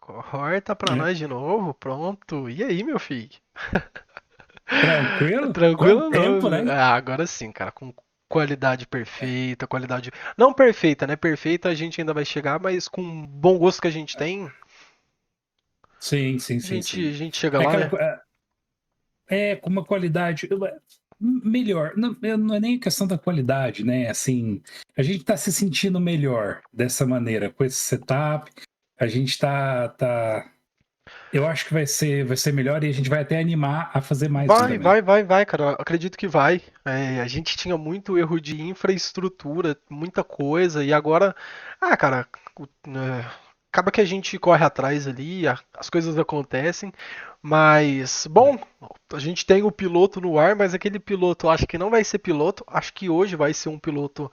Corta pra É. nós de novo, pronto. E aí, meu filho? Tranquilo? Quanto Tranquilo tempo, não? né? Ah, agora sim, cara, com qualidade perfeita, qualidade. Não perfeita, né? Perfeita a gente ainda vai chegar, mas com bom gosto que a gente tem, Sim, sim, a sim, gente, sim. a gente chega É lá, aquela né? com uma qualidade melhor. Não, não é nem questão da qualidade, né? Assim, a gente tá se sentindo melhor dessa maneira, com esse setup. A gente tá. Eu acho que vai ser melhor e a gente vai até animar a fazer mais Vai, também. vai, vai, vai, cara. Eu acredito que vai. A gente tinha muito erro de infraestrutura, muita coisa, e agora, cara, acaba que a gente corre atrás ali, as coisas acontecem, mas, bom, a gente tem o piloto no ar, mas aquele piloto eu acho que não vai ser piloto, acho que hoje vai ser um piloto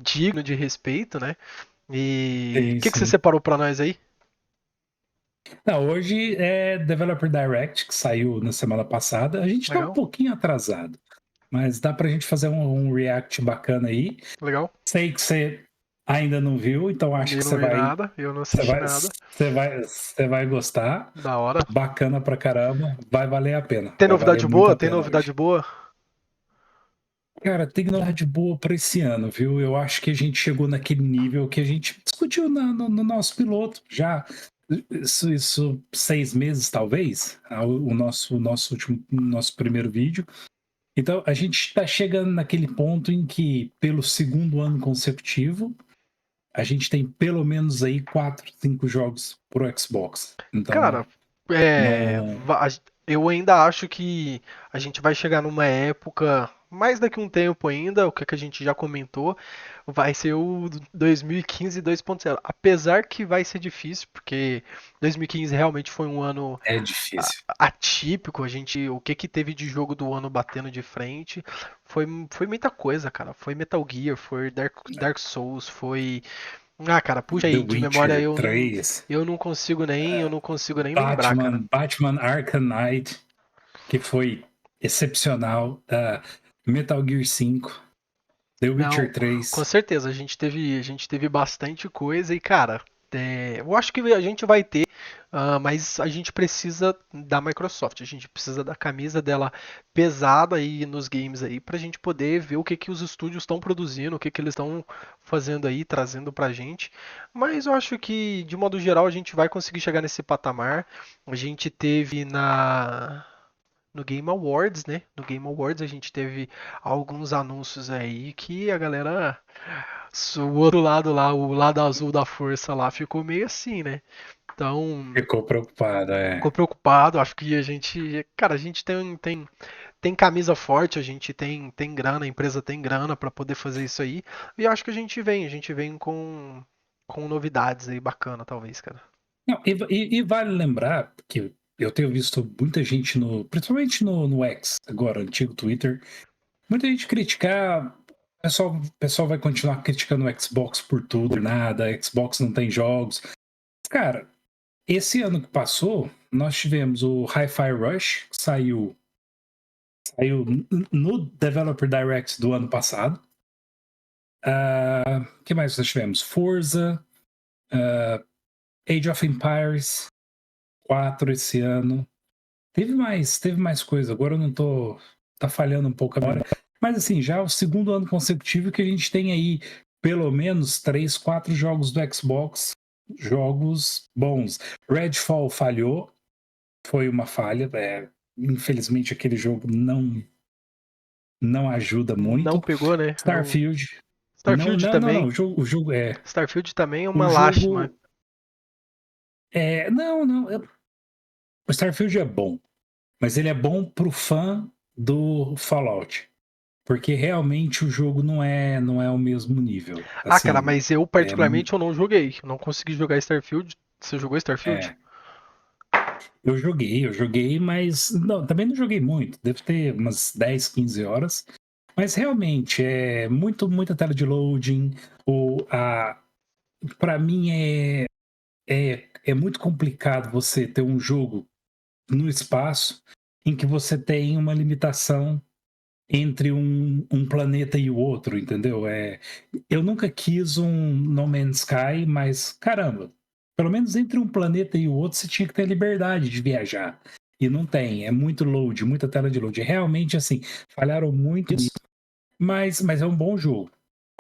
digno de respeito, né? E o Sim, que você sim. separou pra nós aí? Não, hoje é Developer Direct, que saiu na semana passada. A gente tá um Legal? pouquinho atrasado, mas dá pra gente fazer um react bacana aí. Legal? Sei que você ainda não viu, então acho Eu que não você vi vai, nada, eu não você assisti vai, nada. você vai gostar. Da hora. Bacana pra caramba, vai valer a pena. Tem Vai valer novidade muito boa? a Tem pena novidade hoje. boa? Cara, tem novidade boa para esse ano, viu? Eu acho que a gente chegou naquele nível que a gente discutiu no nosso piloto já. Isso 6 meses, talvez, o nosso primeiro vídeo. Então, a gente está chegando naquele ponto em que, pelo segundo ano consecutivo, a gente tem pelo menos aí 4, 5 jogos pro Xbox. Então, Cara, é, não eu ainda acho que a gente vai chegar numa época, mais daqui a um tempo ainda, o que a gente já comentou, vai ser o 2015 2.0. Apesar que vai ser difícil, porque 2015 realmente foi um ano é difícil. atípico, o que teve de jogo do ano batendo de frente, foi muita coisa, cara. Foi Metal Gear, foi Dark Souls, foi cara, puxa The aí, de memória Witcher 3, eu não consigo nem lembrar, cara. Batman Arkham Knight, que foi excepcional. Metal Gear 5, The Não, Witcher com 3. certeza, a gente teve bastante coisa e, cara, eu acho que a gente vai ter, mas a gente precisa da Microsoft, a gente precisa da camisa dela pesada aí nos games aí, pra gente poder ver o que que os estúdios estão produzindo, o que que eles estão fazendo aí, trazendo pra gente. Mas eu acho que, de modo geral, a gente vai conseguir chegar nesse patamar. A gente teve no Game Awards, né? No Game Awards a gente teve alguns anúncios aí que a galera, o outro lado lá, o lado azul da força lá, ficou meio assim, né? Então, Ficou preocupado, ficou é. preocupado. Acho que a gente, cara, a gente tem camisa forte, a gente tem grana, a empresa tem grana pra poder fazer isso aí. E acho que a gente vem com novidades aí bacana, talvez, cara. Não, e vale lembrar que eu tenho visto muita gente principalmente no X, agora, antigo Twitter, muita gente criticar. O pessoal vai continuar criticando o Xbox por tudo, por nada, Xbox não tem jogos. Cara, esse ano que passou, nós tivemos o Hi-Fi Rush, que saiu no Developer Direct do ano passado. O que mais nós tivemos? Forza, uh, Age of Empires 4 esse ano. Teve mais coisa. Agora eu não tô. Tá falhando um pouco a memória. Mas assim, já é o segundo ano consecutivo que a gente tem aí pelo menos 3, 4 jogos do Xbox, jogos bons. Redfall falhou, foi uma falha. Infelizmente aquele jogo não ajuda Não muito. pegou, né? Starfield. Não, Starfield não, não, não. também. O jogo é. Starfield também é O uma lástima. jogo Não, não. O Starfield é bom, mas ele é bom pro fã do Fallout. Porque realmente o jogo não é o mesmo nível. Cara, Assim, mas eu é, particularmente eu não joguei. Eu não consegui jogar Starfield. Você jogou Starfield? é, eu joguei, mas não, também não joguei muito. Deve ter umas 10, 15 horas. Mas realmente é muita tela de loading. Para mim é muito complicado você ter um jogo no espaço em que você tem uma limitação entre um planeta e o outro, entendeu? Eu nunca quis um No Man's Sky, mas caramba, Pelo menos entre um planeta e o outro você tinha que ter liberdade de viajar. E não tem, é muito load, muita tela de load. Realmente, assim, falharam muito nisso, mas é um bom jogo.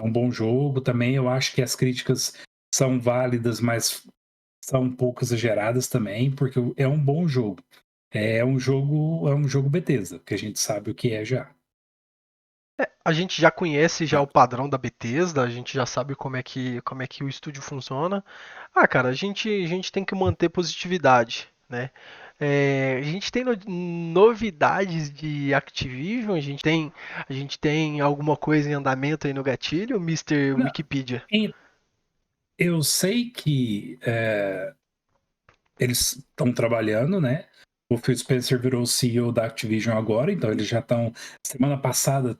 É um bom jogo também. Eu acho que as críticas são válidas, mas são um pouco exageradas também, porque é um bom jogo. É um jogo Bethesda, que a gente sabe o que é já. A gente já conhece já Ah, o padrão da Bethesda, a gente já sabe como é que o estúdio funciona. Ah, cara, a gente tem que manter positividade, né? A gente tem novidades de Activision, a gente tem alguma coisa em andamento aí no gatilho, Mister não, Wikipedia. eu sei que eles estão trabalhando, né? O Phil Spencer virou o CEO da Activision agora, então eles já estão. Semana passada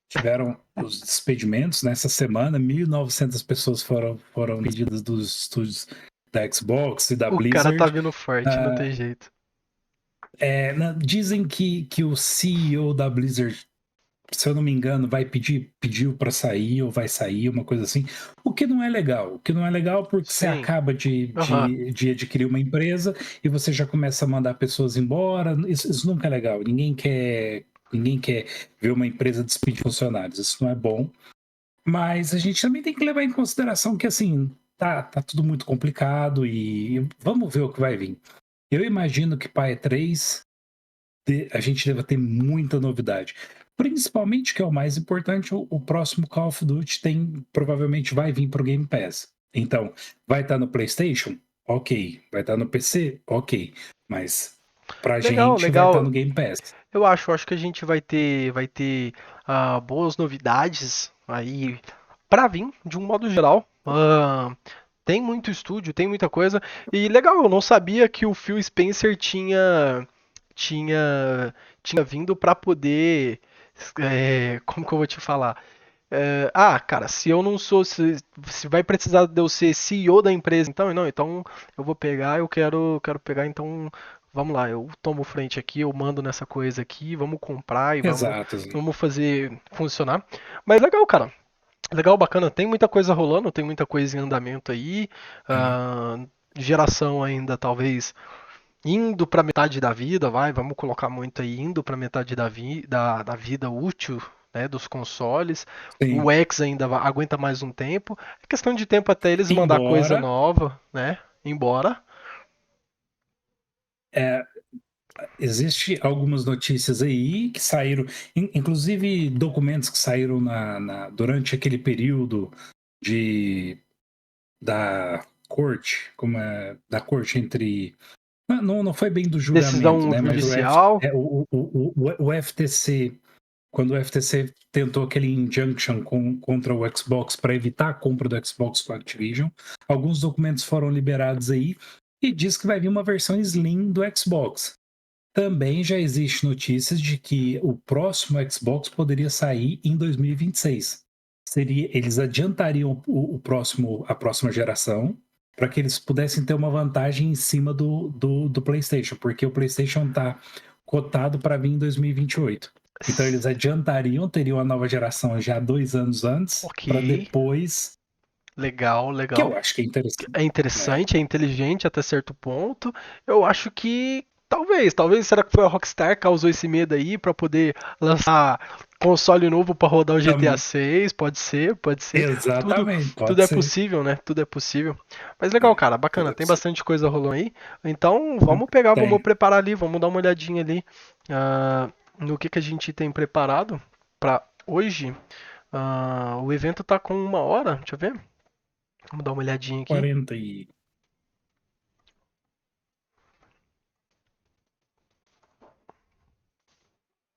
tiveram os despedimentos, nessa semana 1.900 pessoas foram despedidas dos estúdios da Xbox e da O cara tá Blizzard. vindo forte, não Uh, tem jeito. dizem que o CEO da Blizzard, se eu não me engano, pediu para sair ou vai sair, uma coisa assim. O que não é legal. O que não é legal porque você Sim. acaba Aham. de adquirir uma empresa e você já começa a mandar pessoas embora. Isso nunca é legal. Ninguém quer ver uma empresa despedir funcionários. Isso não é bom. Mas a gente também tem que levar em consideração que, assim, tá tudo muito complicado e vamos ver o que vai vir. Eu imagino que para E3 a gente deva ter muita novidade. Principalmente, que é o mais importante, o próximo Call of Duty provavelmente vai vir para o Game Pass. Então, vai estar no PlayStation? Ok. Vai estar no PC? Ok. Mas pra Legal, gente vai estar legal. no Game Pass. Eu acho que a gente vai ter boas novidades aí pra vir, de um modo geral. Tem muito estúdio, tem muita coisa. E legal, eu não sabia que o Phil Spencer tinha, tinha vindo pra poder. Como que eu vou te falar? Cara, se eu não sou. Se vai precisar de eu ser CEO da empresa, então, não, então eu vou pegar, eu quero pegar, então. Vamos lá, eu tomo frente aqui, eu mando nessa coisa aqui, vamos comprar e vamos, Exato. vamos fazer funcionar. Mas legal, cara. Legal, bacana. Tem muita coisa rolando, tem muita coisa em andamento aí. É. ah, Geração ainda talvez indo para metade da vida, vamos colocar muito aí, indo para metade da vida útil, né, dos consoles. O Sim. X ainda aguenta mais um tempo. É questão de tempo até eles mandar coisa Embora nova, né? Embora. é, existe algumas notícias aí que saíram, inclusive documentos que saíram durante aquele período de da corte, da corte entre não foi bem do julgamento, Decisão né? Mas judicial. o FTC, quando o FTC tentou aquele injunction contra o Xbox para evitar a compra do Xbox com a Activision, alguns documentos foram liberados aí e diz que vai vir uma versão Slim do Xbox. Também já existe notícias de que o próximo Xbox poderia sair em 2026. Eles adiantariam a próxima geração para que eles pudessem ter uma vantagem em cima do PlayStation, porque o PlayStation está cotado para vir em 2028. Então eles adiantariam, teriam a nova geração já 2 anos antes, Ok, para depois, legal, que legal. eu acho que é É interessante, né? interessante, é inteligente até certo ponto. Eu acho que talvez, será que foi a Rockstar que causou esse medo aí pra poder lançar console novo pra rodar o GTA Também. 6? Pode ser, pode ser. Tudo, Exatamente, tudo pode é ser. possível, né? Tudo é possível. Mas legal, cara, Tudo bacana. é Tem possível. bastante coisa rolando aí. Então, vamos pegar, vamos Tem. preparar ali, vamos dar uma olhadinha ali no que a gente tem preparado pra hoje. O evento tá com 1 hora, deixa eu ver. Vamos dar uma olhadinha aqui. 40 e.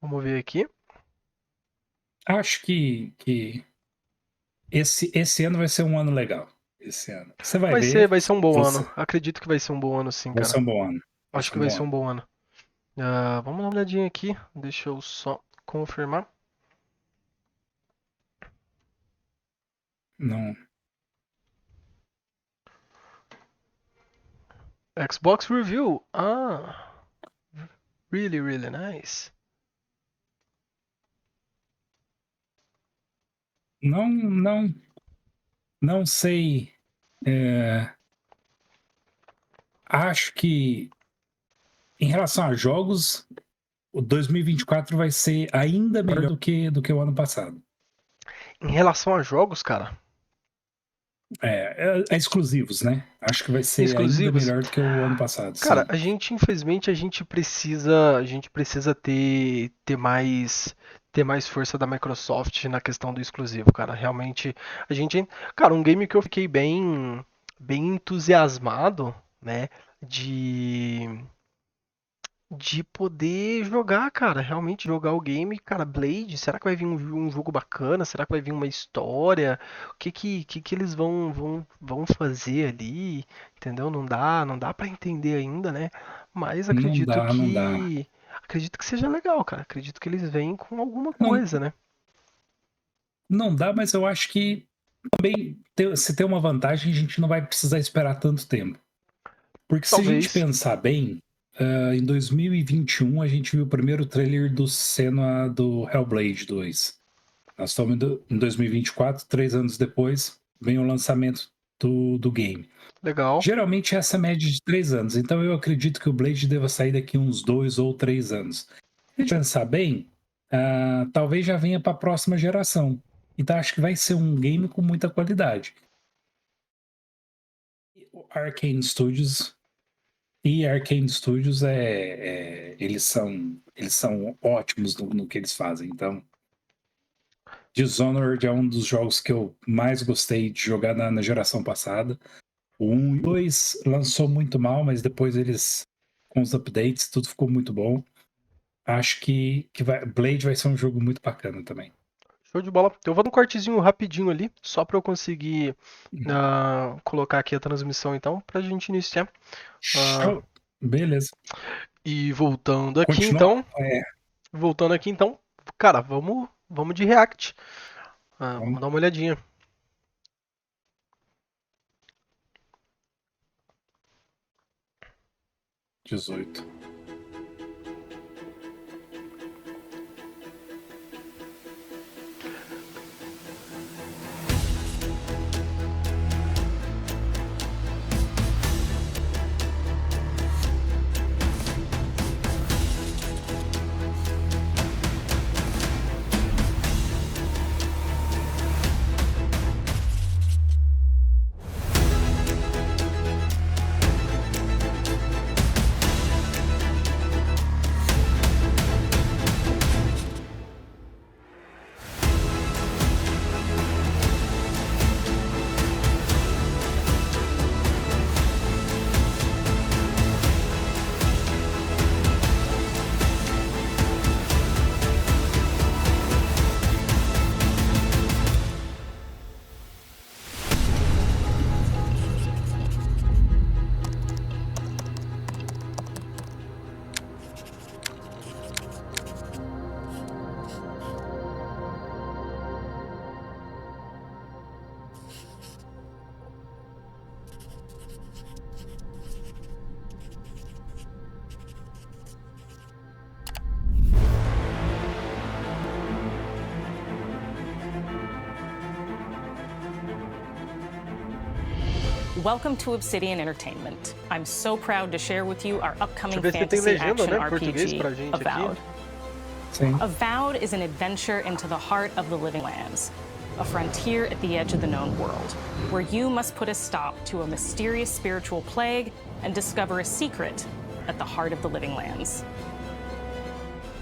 Vamos ver aqui. Acho que esse ano vai ser um ano legal. Esse ano. Você vai Vai ser, ver. vai ser um bom ano. Você, Acredito que vai ser um bom ano, sim, vai ser cara. um bom ano. Vai Acho ser que um vai bom ser um ano. bom ano. Vamos dar uma olhadinha aqui. Deixa eu só confirmar. Não, Xbox Review. Really, really nice. não sei. é, acho que, em relação a jogos, o 2024 vai ser ainda melhor do que o ano passado. Em relação a jogos, cara, Exclusivos, né? Acho que vai ser ainda exclusivos, melhor do que o ano passado, cara, sim. infelizmente, a gente precisa ter mais força da Microsoft na questão do exclusivo, cara. Realmente, a gente, cara, um game que eu fiquei bem entusiasmado, né, de poder jogar, cara, realmente jogar o game, cara, Blade, será que vai vir um jogo bacana? Será que vai vir uma história? O que eles vão fazer ali? Entendeu? Não dá para entender ainda, né? Mas Não acredito dá, não dá. que seja legal, cara. Acredito que eles venham com alguma Não, coisa, né? não dá, mas eu acho que também se tem uma vantagem, a gente não vai precisar esperar tanto tempo. Porque se a gente Talvez. pensar bem, em 2021 a gente viu o primeiro trailer do Senua do Hellblade 2. Nós estamos em 2024, 3 anos depois, vem o lançamento do game. Legal. Geralmente essa média de 3 anos, então eu acredito que o Blade deva sair daqui uns 2 ou 3 anos. Se a gente pensar bem, talvez já venha para a próxima geração. Então acho que vai ser um game com muita qualidade. O Arcane Studios eles são ótimos no que eles fazem. Então, Dishonored é um dos jogos que eu mais gostei de jogar na geração passada. O 1 e o 2 lançou muito mal, mas depois eles, com os updates, tudo ficou muito bom. Acho que Blade vai ser um jogo muito bacana também. Show de bola. Eu vou dar um cortezinho rapidinho ali, só para eu conseguir colocar aqui a transmissão então, pra gente iniciar. Ah, Show! Beleza. e voltando aqui Continua. então, cara, vamos de React. Vamos Vamos. dar uma olhadinha. 18. Welcome to Obsidian Entertainment. I'm so proud to share with you our upcoming Deixa eu ver se tem fantasy legenda, action né, em português RPG, pra gente aqui. Avowed. Sim. Avowed is an adventure into the heart of the Living Lands, a frontier at the edge of the known world, where you must put a stop to a mysterious spiritual plague and discover a secret at the heart of the Living Lands.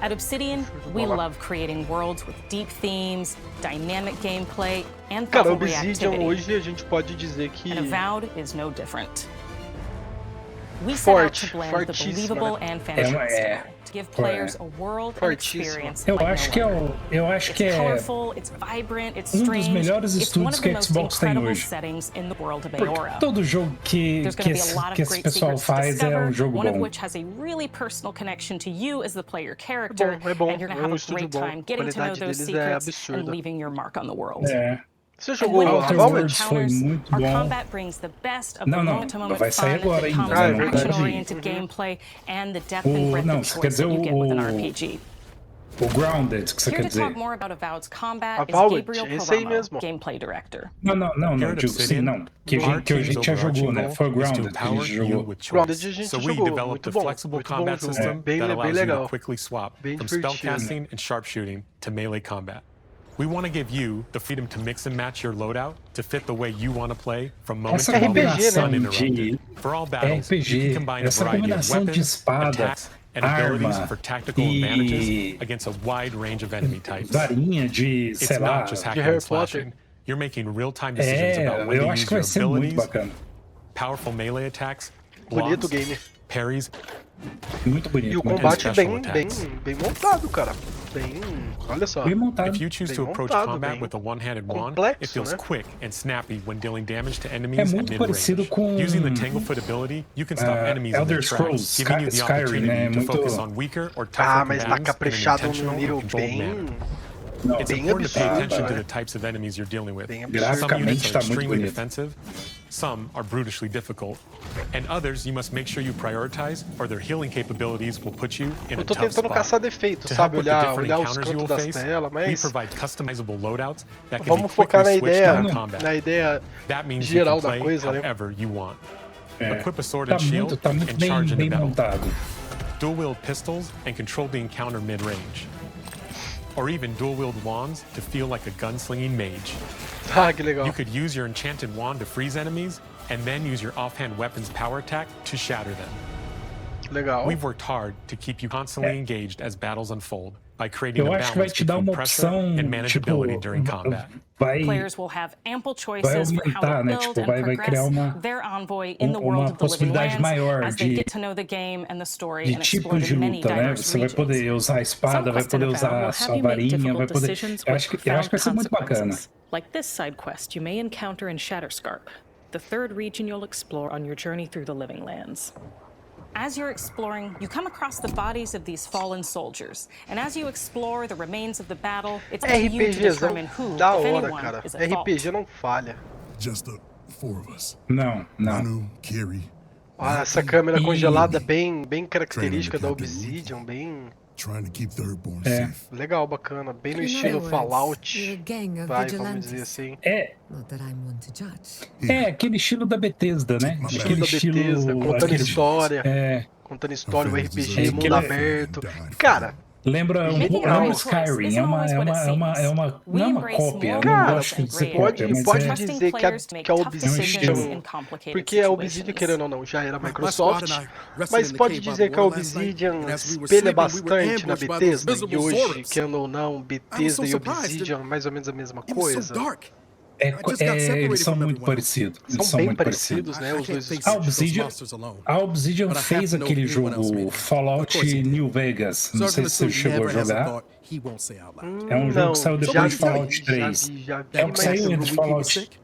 At Obsidian, we love creating worlds with deep themes, dynamic gameplay, and Cara, thoughtful Obsidian reactivity. hoje a gente pode dizer que And Avowed is no different. We set out to blend the fortíssima, believable né? and fantastical, to give players a world and Fortíssima. experience Eu like acho no que other. eu acho que It's é colorful, it's vibrant, it's um dos strange. melhores It's one estúdios of que the a most Xbox tem incredible hoje. settings in the world of Porque Aora. todo jogo que There's going to be a esse, lot que of esse great pessoal secrets to faz é discover, um jogo one of bom. which has a really personal connection to you as the player character, É bom, and you're going to é have um a estúdio great bom. time A getting to know qualidade those deles é secrets and absurda. leaving your mark on the world. É. Você And jogou when o we Outer face new Worlds foi encounters, muito our bom. combat brings the best of the Não, moment-to-moment vai sair fun agora that ainda, comes ainda with não action pode ir. oriented gameplay and the depth and breadth Não, of você quer choice dizer that you get with an RPG. O Grounded, que você Here quer to talk dizer? more about Avowed's combat is Avowed, Gabriel esse aí Peramo, mesmo. gameplay director. Não, Here at digo sim, Obsidian, não. Que a our gente team's já jogou, overarching né? goal Foi o is to Grounded que a empower gente you jogou. with choice. Grounded a gente So we jogou, developed muito a bom. flexible Muito bom combat jogo. system Bem, that bem allows you to legal. quickly swap Bem from divertido. spellcasting and sharpshooting to melee combat. We want to give you the freedom to mix and match your loadout to fit the way you want to play from moment Essa to moment, RPG, né? uninterrupted. de For all battles, you can RPG, combine a essa variety of combinação de weapons, espada, attacks, and abilities arma for tactical advantages e against a wide range of enemy types. varinha de, It's sei lá. not just De hacking Harry and slashing. You're making real-time decisions about when Eu to acho use que vai your ser muito abilities, bacana. powerful melee attacks, Bonito o blocks, game. parries, Muito bonito. E o muito combate special bem attacks. montado, cara. Olha só. bem montado. If you choose to Bem approach montado, combat bem with a one-handed wand, complexo, it feels né? quick and snappy when dealing damage to enemies É at muito parecido mid-range. com Using the Tanglefoot ability, you can stop enemies in Elder their tracks, Scrolls, giving you the Skyrim, opportunity né? to Muito... focus on weaker or tougher Ah, mas tá combatants in an caprichado intentional num and nível controlled manner. Não, It's bem important to pay absurdo, attention to né? the types of enemies you're dealing with. Bem Some Graficamente units tá are muito extremely bonito. defensive, some are brutishly difficult, and others you must make sure you prioritize or their healing capabilities will put you in Eu a tô tough tentando spot. caçar defeito, To sabe? help with the different Olhar os encounters you cantos will das face, telas, we mas provide customizable loadouts that can be vamos focar quickly na switched ideia, during combat. na ideia That means you geral can da play coisa, né? however you want. É, Equip a sword tá and shield muito and charge bem into battle. montado. Dual-wield pistols and control the encounter mid-range. Or even dual-wield wands to feel like a gunslinging mage. Ah, que legal. You could use your enchanted wand to freeze enemies, and then use your offhand weapon's power attack to shatter them. Legal. We've worked hard to keep you constantly engaged as battles unfold by creating Eu a acho que vai balance te dar between uma pressure opção, and tipo, manageability during combat. vai Players will have ample vai choices for how aumentar, to né? build Tipo, and vai criar progress their envoy in the world uma of the living possibilidade lands maior as they de get to know the game and the story de and explore tipos the de many luta, né? diverse Você vai regions. poder usar a Some espada, vai quests in poder Avowed usar will a have sua you make varinha, vai difficult poder. decisions Eu with acho que profound vai ser muito bacana. consequences. Like this side quest you may encounter in Shatterscarp, the third region you'll explore on your journey through the Living Lands. As you're exploring, you come across the bodies of these fallen soldiers, and as you explore the remains of the battle, it's up to you to RPGzão determine who, da if hora, anyone, cara. is at fault. RPG não falha. Just the four of us. Não. Manu, Kiri, Ah, essa câmera E- congelada bem característica da Obsidian, bem trying to keep Thirdborn É. safe. legal, bacana. Bem no In estilo other words, Fallout. you're a gang of Vai, vamos vigilantes. dizer assim. É, Not that I'm one to judge. aquele estilo da Bethesda, né? Estilo Estilo da Bethesda, contando aquele- história. É, Contando história, o RPG, É, mundo aquele- aberto. Cara, lembra Making a lembra great choice Skyrim, isn't always what it seems. não é We uma embrace cópia, eu more não Cara, gosto de dizer and cópia, mas pode é, dizer trusting que a players to make tough Obsidian, decisions in complicated porque a Obsidian, situations. querendo ou não, já era My Microsoft, squad and I rested mas in the pode cave by dizer the que a water last night, Obsidian and as we were espelha sleeping, we were bastante na ambushed by those Bethesda, e miserable hoje, Zords. querendo ou não, I was Bethesda so e surprised. Obsidian, mais ou menos a mesma It was so coisa. dark. I just got separated eles são from muito everyone. parecidos. Eles São são bem muito parecidos, parecidos. né? I Os can't dois. face A those Obsidian, monsters alone. a Obsidian But I fez have to know aquele anyone else jogo made it. Fallout Of course he did. New Vegas. Não sei Sergeant se você Assume chegou a never has a jogar. thought he won't say out loud. É um jogo Não, que saiu já depois de vi, Fallout 3. já vi, É o que mas saiu Remember entre we keep Fallout. sick?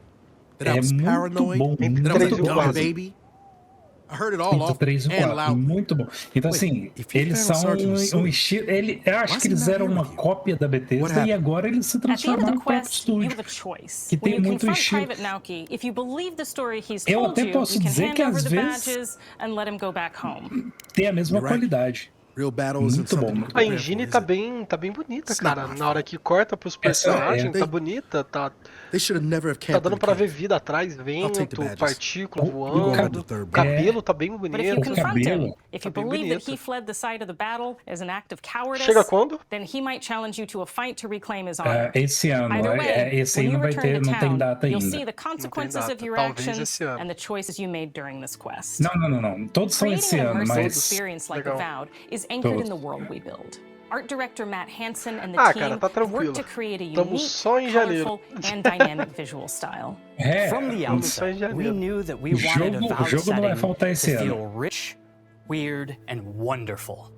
That I was muito paranoid? bom, That I was Entre a três e dumb quatro. baby? I heard it all Entre off 3 e and 4, loud. muito bom. Então, Wait, assim, if you eles found são Sergeant Assume, um estilo. Eu acho why que is he eles not eram here uma with you? cópia da What Bethesda e happened? agora eles se At the end of transformaram the no próprio quest, you have estúdio. a choice. Que When tem you muito confront estilo. Private Nauki, if you believe the story he's Eu told até you, posso you can dizer hand que over às the vezes badges and let him go back home. tem a mesma You're right. qualidade. Real battle isn't Muito bom, something muito to A prepare engine for, tá is it? bem bonita, It's not cara. my Na hora fault. que corta pros Essa personagens, é. tá bonita, tá They should have never have tá camped dando in pra the ver cave. vida atrás, take the vento, badges. partícula O voando. third O one. cabelo tá bem But if you O bonito. confront him, cabelo. if Tá you bem believe that bonito. he fled the site of the battle as an act of cowardice, Chega quando? then he might challenge you to a fight to reclaim his honor. Esse ano, Either way, esse aí when you não vai return ter, to não tem town, data you'll ainda. see the consequences data. of your Talvez actions esse ano. and the choices you made during this quest. Não. Todos são esse Creating an ano, immersive mas experience like Legal. Avowed is anchored in Todos. the world we build. Art director Matt Hansen and the Ah, team cara, tá have tranquilo. worked to create a Tamo unique, só em janeiro. colorful, and dynamic visual style. From the Vamos só em outset, we janeiro. knew that we O wanted jogo- o Avowed jogo não vai setting faltar esse to ano. feel rich, weird, and wonderful.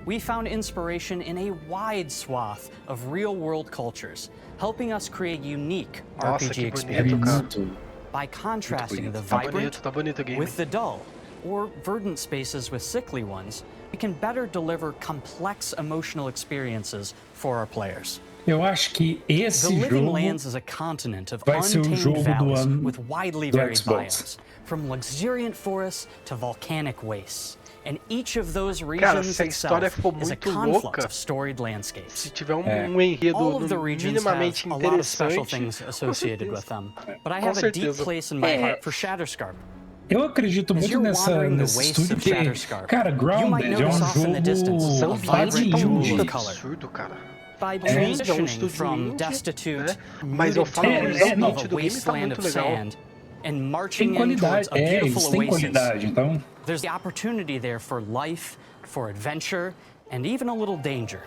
We found inspiration in a wide swath of real-world cultures, helping us create unique Nossa, RPG que bonito, é experiences. muito. By contrasting the Tá vibrant bonito o game. with the dull, or verdant spaces with sickly ones, we can better deliver complex emotional experiences for our players. Eu acho que The esse Living jogo Lands is a continent of vai ser o untamed jogo do valleys ano with widely do varied Xbox. biomes, from luxuriant forests to volcanic wastes. and each of those Cara, regions se a história itself for is a muito confluence louca, of storied landscapes. se tiver um enredo All of the regions minimamente have a lot of special interessante, things associated with them, but I Com have a deep certeza. place in my heart for Shatterscarp. Eu acredito As muito you're wandering the nesse wastes estúdio of que, Shatterscarp, cara, you might Grounded é notice off in the distance os a jogo ambientes vibrant são jewel muito of color. absurdo, cara. By Sim, é um transitioning estúdio from indie, destitute, né? Mas eu muted falo, o tones não, of a ambiente do game tá wasteland muito of legal. sand and tem marching in qualidade. towards a beautiful Eles têm oasis. qualidade, então... There's the opportunity there for life, for adventure, and even a little danger.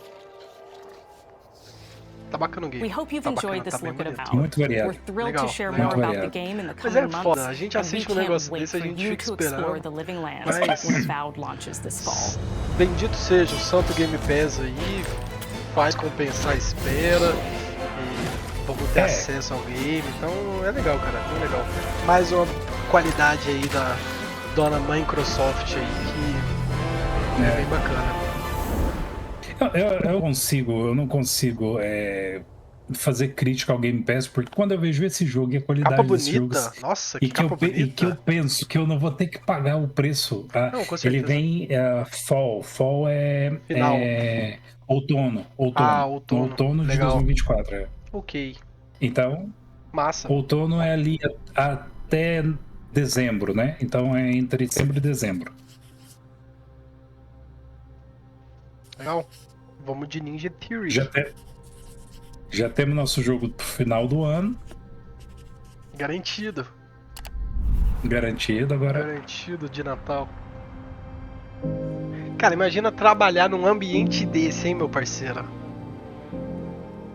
Tá bacana o game. We hope you've Tá enjoyed bacana, this tá bem look at bonito. Avowed. Muito variado. We're thrilled Legal, to share legal. more about the Variado. game in the Mas é coming foda, months, a gente and we assiste um can't negócio wait desse, a for gente you fica to explore esperando. the living lands Mas- when Avowed launches this fall. Bendito seja o santo Game Pass aí, faz compensar a espera e vamos ter acesso ao game, então é legal, cara, é legal. Mais uma qualidade aí da dona Microsoft aí que é bem bacana. Eu não consigo fazer crítica ao Game Pass, porque quando eu vejo esse jogo e a qualidade Capa desses jogos, bonita, nossa, e que que, eu, capa e que eu bonita. penso que eu não vou ter que pagar o preço, Não, com ele certeza. vem Fall Final. outono, Ah, no outono, outono de legal. 2024. Ok, Então, massa. outono é ali até dezembro, né? Então é entre dezembro e dezembro. Legal. Vamos de Ninja Theory. Já temos nosso jogo pro final do ano, Garantido. garantido. Agora Garantido de Natal. Cara, imagina trabalhar num ambiente desse, hein, meu parceiro?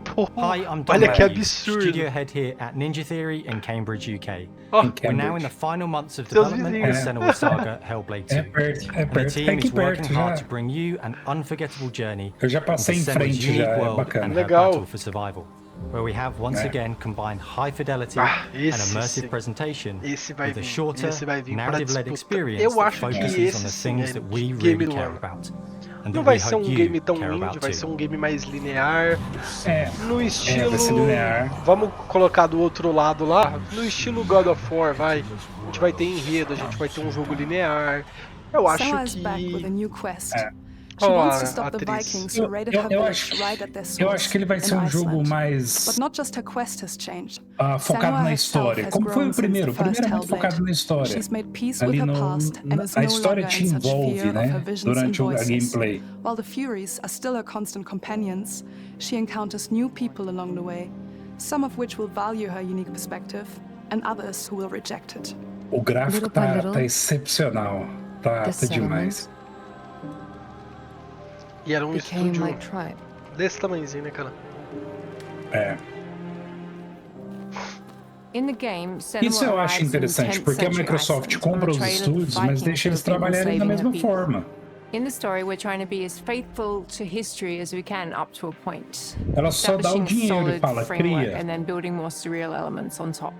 Porra, Hi, I'm olha que Matthews, absurdo. studio head here at Ninja Theory in Cambridge, UK. Ó, We're now in the final months of Seus development of vizinhos. Senua Saga Hellblade 2. é perto, And the team aqui is working perto hard já. to bring you an unforgettable journey Eu já into passei em Senua's frente unique já, é world bacana. and her Legal. battle for survival, where we have once again combined high fidelity Ah, and esse immersive sim. presentation Esse vai with a vir, shorter, esse vai vir pra narrative-led disputa. experience Eu that acho que focuses esse on the sim things é that we game really do care ano. about. And Não that vai we ser um hope game you tão care indie, about vai too. ser um game mais linear. É, No estilo. vai ser linear. Vamos colocar do outro lado lá. No estilo God of War, vai. A gente vai ter enredo, a gente vai ter um jogo linear. Eu acho Senua is back with a que. new quest. She Ó, wants to a stop the atriz. Vikings who raided her village right at their source. Eu acho que ele vai ser in um jogo Iceland. mais But not just her quest has changed. focado Senua na herself história. has Como foi grown o primeiro? O since the primeiro é first muito focado na Hellblade. história. She's made peace Ali with her no, past and is a no história longer te in such envolve, fear of her né? visions and Durante a voices. gameplay. While the Furies are still her constant companions, she encounters new people along the way, some of which will value her unique perspective, and others who will reject it. O gráfico Little by tá little, excepcional. Tá demais. E era um became estúdio my tribe. desse tamanhozinho, né, cara? É. In the game, Senua Isso eu acho arrives in interessante, 10th porque a century Microsoft Iceland on compra the os trail of the estúdios, mas Vikings deixa who eles have been trabalharem da enslaving her mesma people. forma. In the story, we're trying to be as faithful to history as we can up to a point. Ela só dá o Establishing a dinheiro e solid fala, framework cria. and then building more surreal elements on top.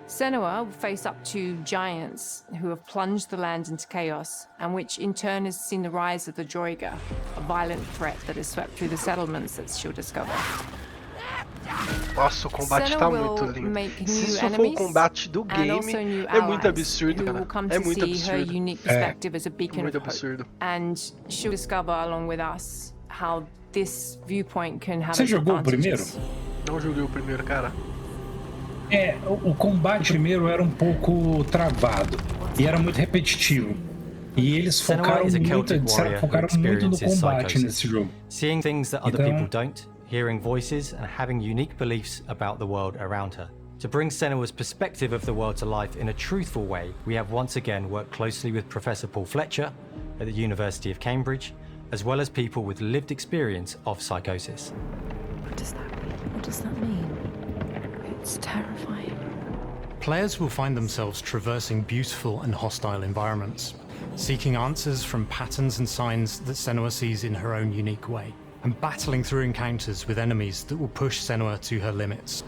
Senua will face up to giants who have plunged the land into chaos, and which in turn has seen the rise of the Droiga, a violent threat that has swept through the settlements that she'll discover. Nossa, o combate Senua tá will muito lindo. make Se new isso for o enemies combate do and also game, new é muito allies absurdo, who cara. will come É to muito see her absurdo. unique perspective as a beacon Muito of hope. absurdo. And she'll discover along with us how this viewpoint can have Você its jogou o advantages. primeiro? Não joguei o primeiro, cara. O combate primeiro era um pouco travado e era muito repetitivo. E eles Senua focaram is a muito, Celtic warrior who focaram muito no experiences combate psychosis. nesse jogo. Seeing things that other Então- people don't, hearing voices, and having unique beliefs about the world around her. To bring Senua's perspective of the world to life in a truthful way, we have once again worked closely with Professor Paul Fletcher at the University of Cambridge, as well as people with lived experience of psychosis. What does that mean? What does that mean? It's terrifying. Players will find themselves traversing beautiful and hostile environments, seeking answers from patterns and signs that Senua sees in her own unique way, and battling through encounters with enemies that will push Senua to her limits.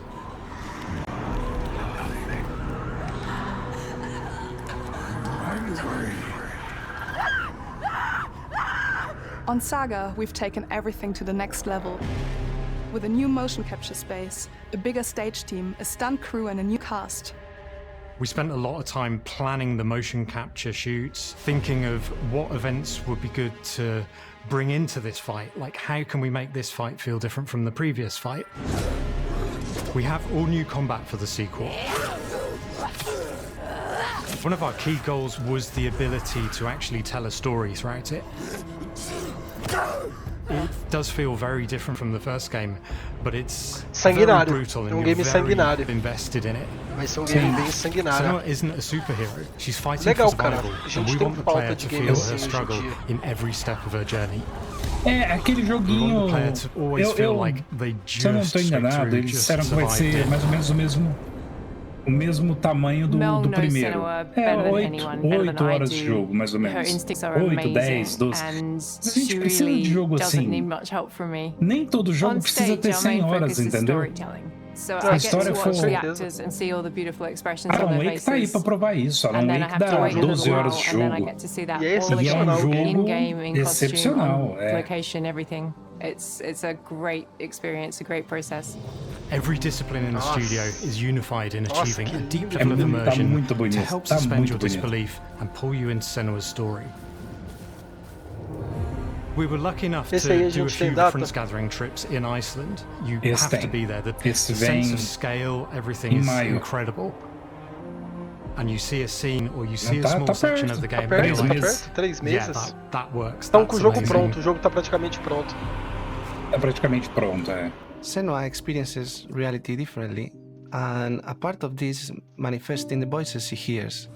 On Saga, we've taken everything to the next level. With a new motion capture space, a bigger stage team, a stunt crew, and a new cast. We spent a lot of time planning the motion capture shoots, thinking of what events would be good to bring into this fight. Like, how can we make this fight feel different from the previous fight? We have all new combat for the sequel. One of our key goals was the ability to actually tell a story throughout it. It does feel very different from the first game, but it's very Sanguinário. brutal and Um you're game very sanguinário. invested in it. Vai ser um game bem sanguinário. Senua isn't a superhero. She's fighting Legal, for cara. survival, A and gente we tem want the falta player de to game feel assim her hoje em struggle dia. in every step of her journey. É, aquele We joguinho. want the player to always feel like they Se eu não just tô scraped enganado, through, eles just disseram que vai survived ser it. mais ou menos o mesmo tamanho do Mel knows primeiro. Senua better than anyone, better 8 than I horas de do. jogo, mais ou Her menos. instincts are 8, amazing, 10, 12. and Mas a gente she precisa really de jogo doesn't need assim. much help from me. Nem todo jogo On precisa stage, ter our 100 main horas, focus is entendeu? storytelling. So Se a I get to história watch for- the actors and see all the beautiful expressions Alan on their Wake tá aí faces. pra provar isso. Alan And then I Wake have to dá wait a little 12 horas de while, and then I jogo. get to see that E é all E é um again, excepcional o game. in game, in costume, excepcional, on é. location, everything. It's a great experience, a great process. Every discipline in the Nossa. studio is unified in Nossa, achieving que a deep lindo. level of Tá immersion muito bonito, to help tá suspend muito your bonito. disbelief and pull you into Senua's story. We were lucky enough Esse to aí a do a gente tem few data? reference gathering trips in Iceland. You Esse have tem. to be there. The Esse sense vem of scale, everything em is maio. incredible. And you see a scene or you see a Tá- small tá section perto, of the tá game perto, and you're Perto, like, tá meses. perto, 3 yeah, meses. that works. Estão com o That's jogo amazing. pronto, o jogo tá praticamente pronto. Tá praticamente pronto, é. Senua experiences reality differently, and a part of this manifests in the voices she hears.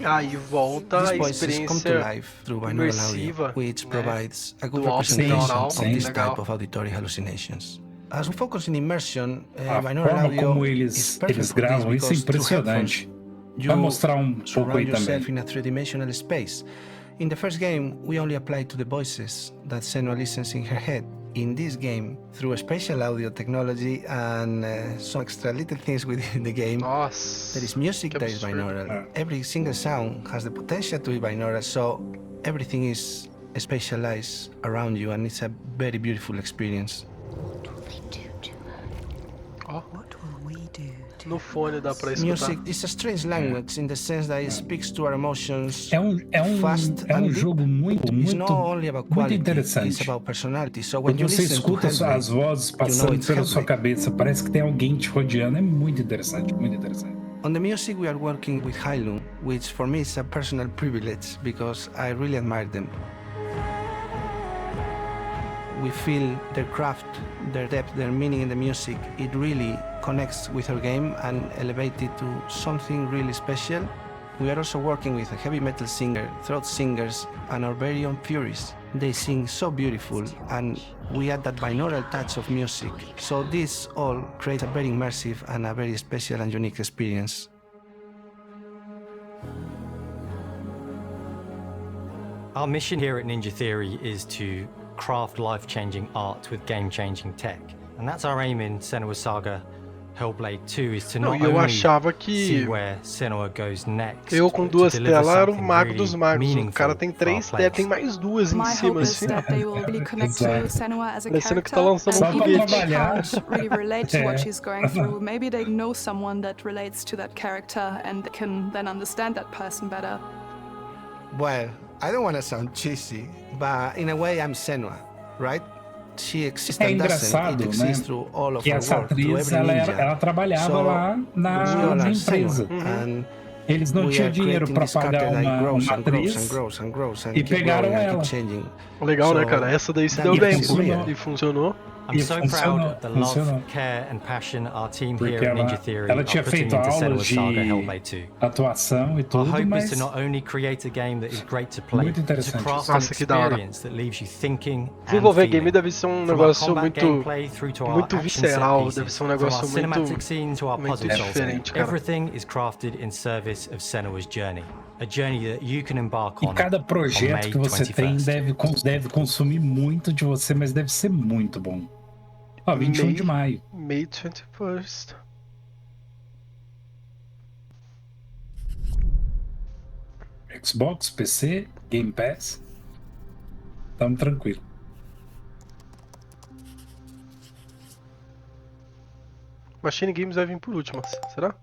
Aí volta These a voices come to experiência life through binaural audio, imersiva, which né? provides a good Do áudio representation binaural, of sim. this legal. type of auditory hallucinations. As we focus in immersion, A binaural forma audio como is eles perfect for gravam this isso é because through impressionante. headphones, Vai you mostrar um pouco surround aí yourself também. in a three-dimensional space. In the first game, we only applied to the voices that Senua listens in her head. In this game, through a spatial audio technology and some extra little things within the game, Nossa. there is music que that is absurdo. binaural. Every single sound has the potential to be binaural, so everything is spatialized around you, and it's a very beautiful experience. Ó, no fone dá pra escutar. Music is a strange language in the sense that it speaks to our emotions fast É and um deep. jogo muito, It's muito, not only about muito quality, it's interessante. about personality. So when Quando you você listen to escuta as Hellblade, vozes you know passando it's pela sua Hellblade. cabeça, parece que tem alguém te rodeando. É muito interessante, muito interessante. On the music, we are working with Hailun, which for me is a personal privilege because I really admire them. We feel their craft, their depth, their meaning in the music. It really connects with our game and elevates it to something really special. We are also working with a heavy metal singer, throat singers, and our very own Furies. They sing so beautiful, and we add that binaural touch of music. So this all creates a very immersive and a very special and unique experience. Our mission here at Ninja Theory is to craft life-changing art with game-changing tech. And that's our aim in Senua's Saga. Hellblade 2 is to Não, not e eu only achava see que where Senua goes next, eu com but duas to deliver telas era o something mago really dos magos. O meaningful cara tem for our 3 telas, players. tem mais 2 em My cima, hope is assim. that they will really connect to Senua as a Parecendo que character, tá lançando and um even if they foguete. can't really relate to É. what she's going through, maybe they know someone that relates to that character and they can then understand that person better. Well, I don't want to sound cheesy, but in a way I'm Senua, right? She exists É and doesn't. engraçado, It né? exists through all of Que her essa work, through atriz, every ela, ninja. ela trabalhava So, lá we all na are empresa. Senua, and Eles não we tinham are dinheiro creating para this character pagar that grows uma and grows atriz and grows and grows and e keep pegaram growing and ela. keep changing. Legal, né, So, cara? Essa daí se that deu bem, gives pô. me- funcionou. E funcionou. I'm E so funcionou, proud of the love, funcionou. care and passion our team Porque here at Ninja ela Theory ela are tinha putting feito into aulas Senua's de Saga Hellblade 2. atuação e Our tudo, hope mas is to not only create a game that is great to play, Muito but to interessante. craft an Nossa, que da hora. experience that leaves you thinking and Desenvolver game feeling. deve ser um From our negócio combat muito, gameplay through to our muito action set visceral, pieces, deve ser um from our negócio cinematic muito, scene to our muito puzzle solving, diferente, cara. everything is crafted in service of Senua's journey, a journey that you can embark E on cada on projeto May que você tem 21st. deve consumir muito de você, mas deve ser muito bom. Ó, 21 de maio. May 21st. Xbox, PC, Game Pass. Tamo tranquilo. Machine Games vai vir por último, será?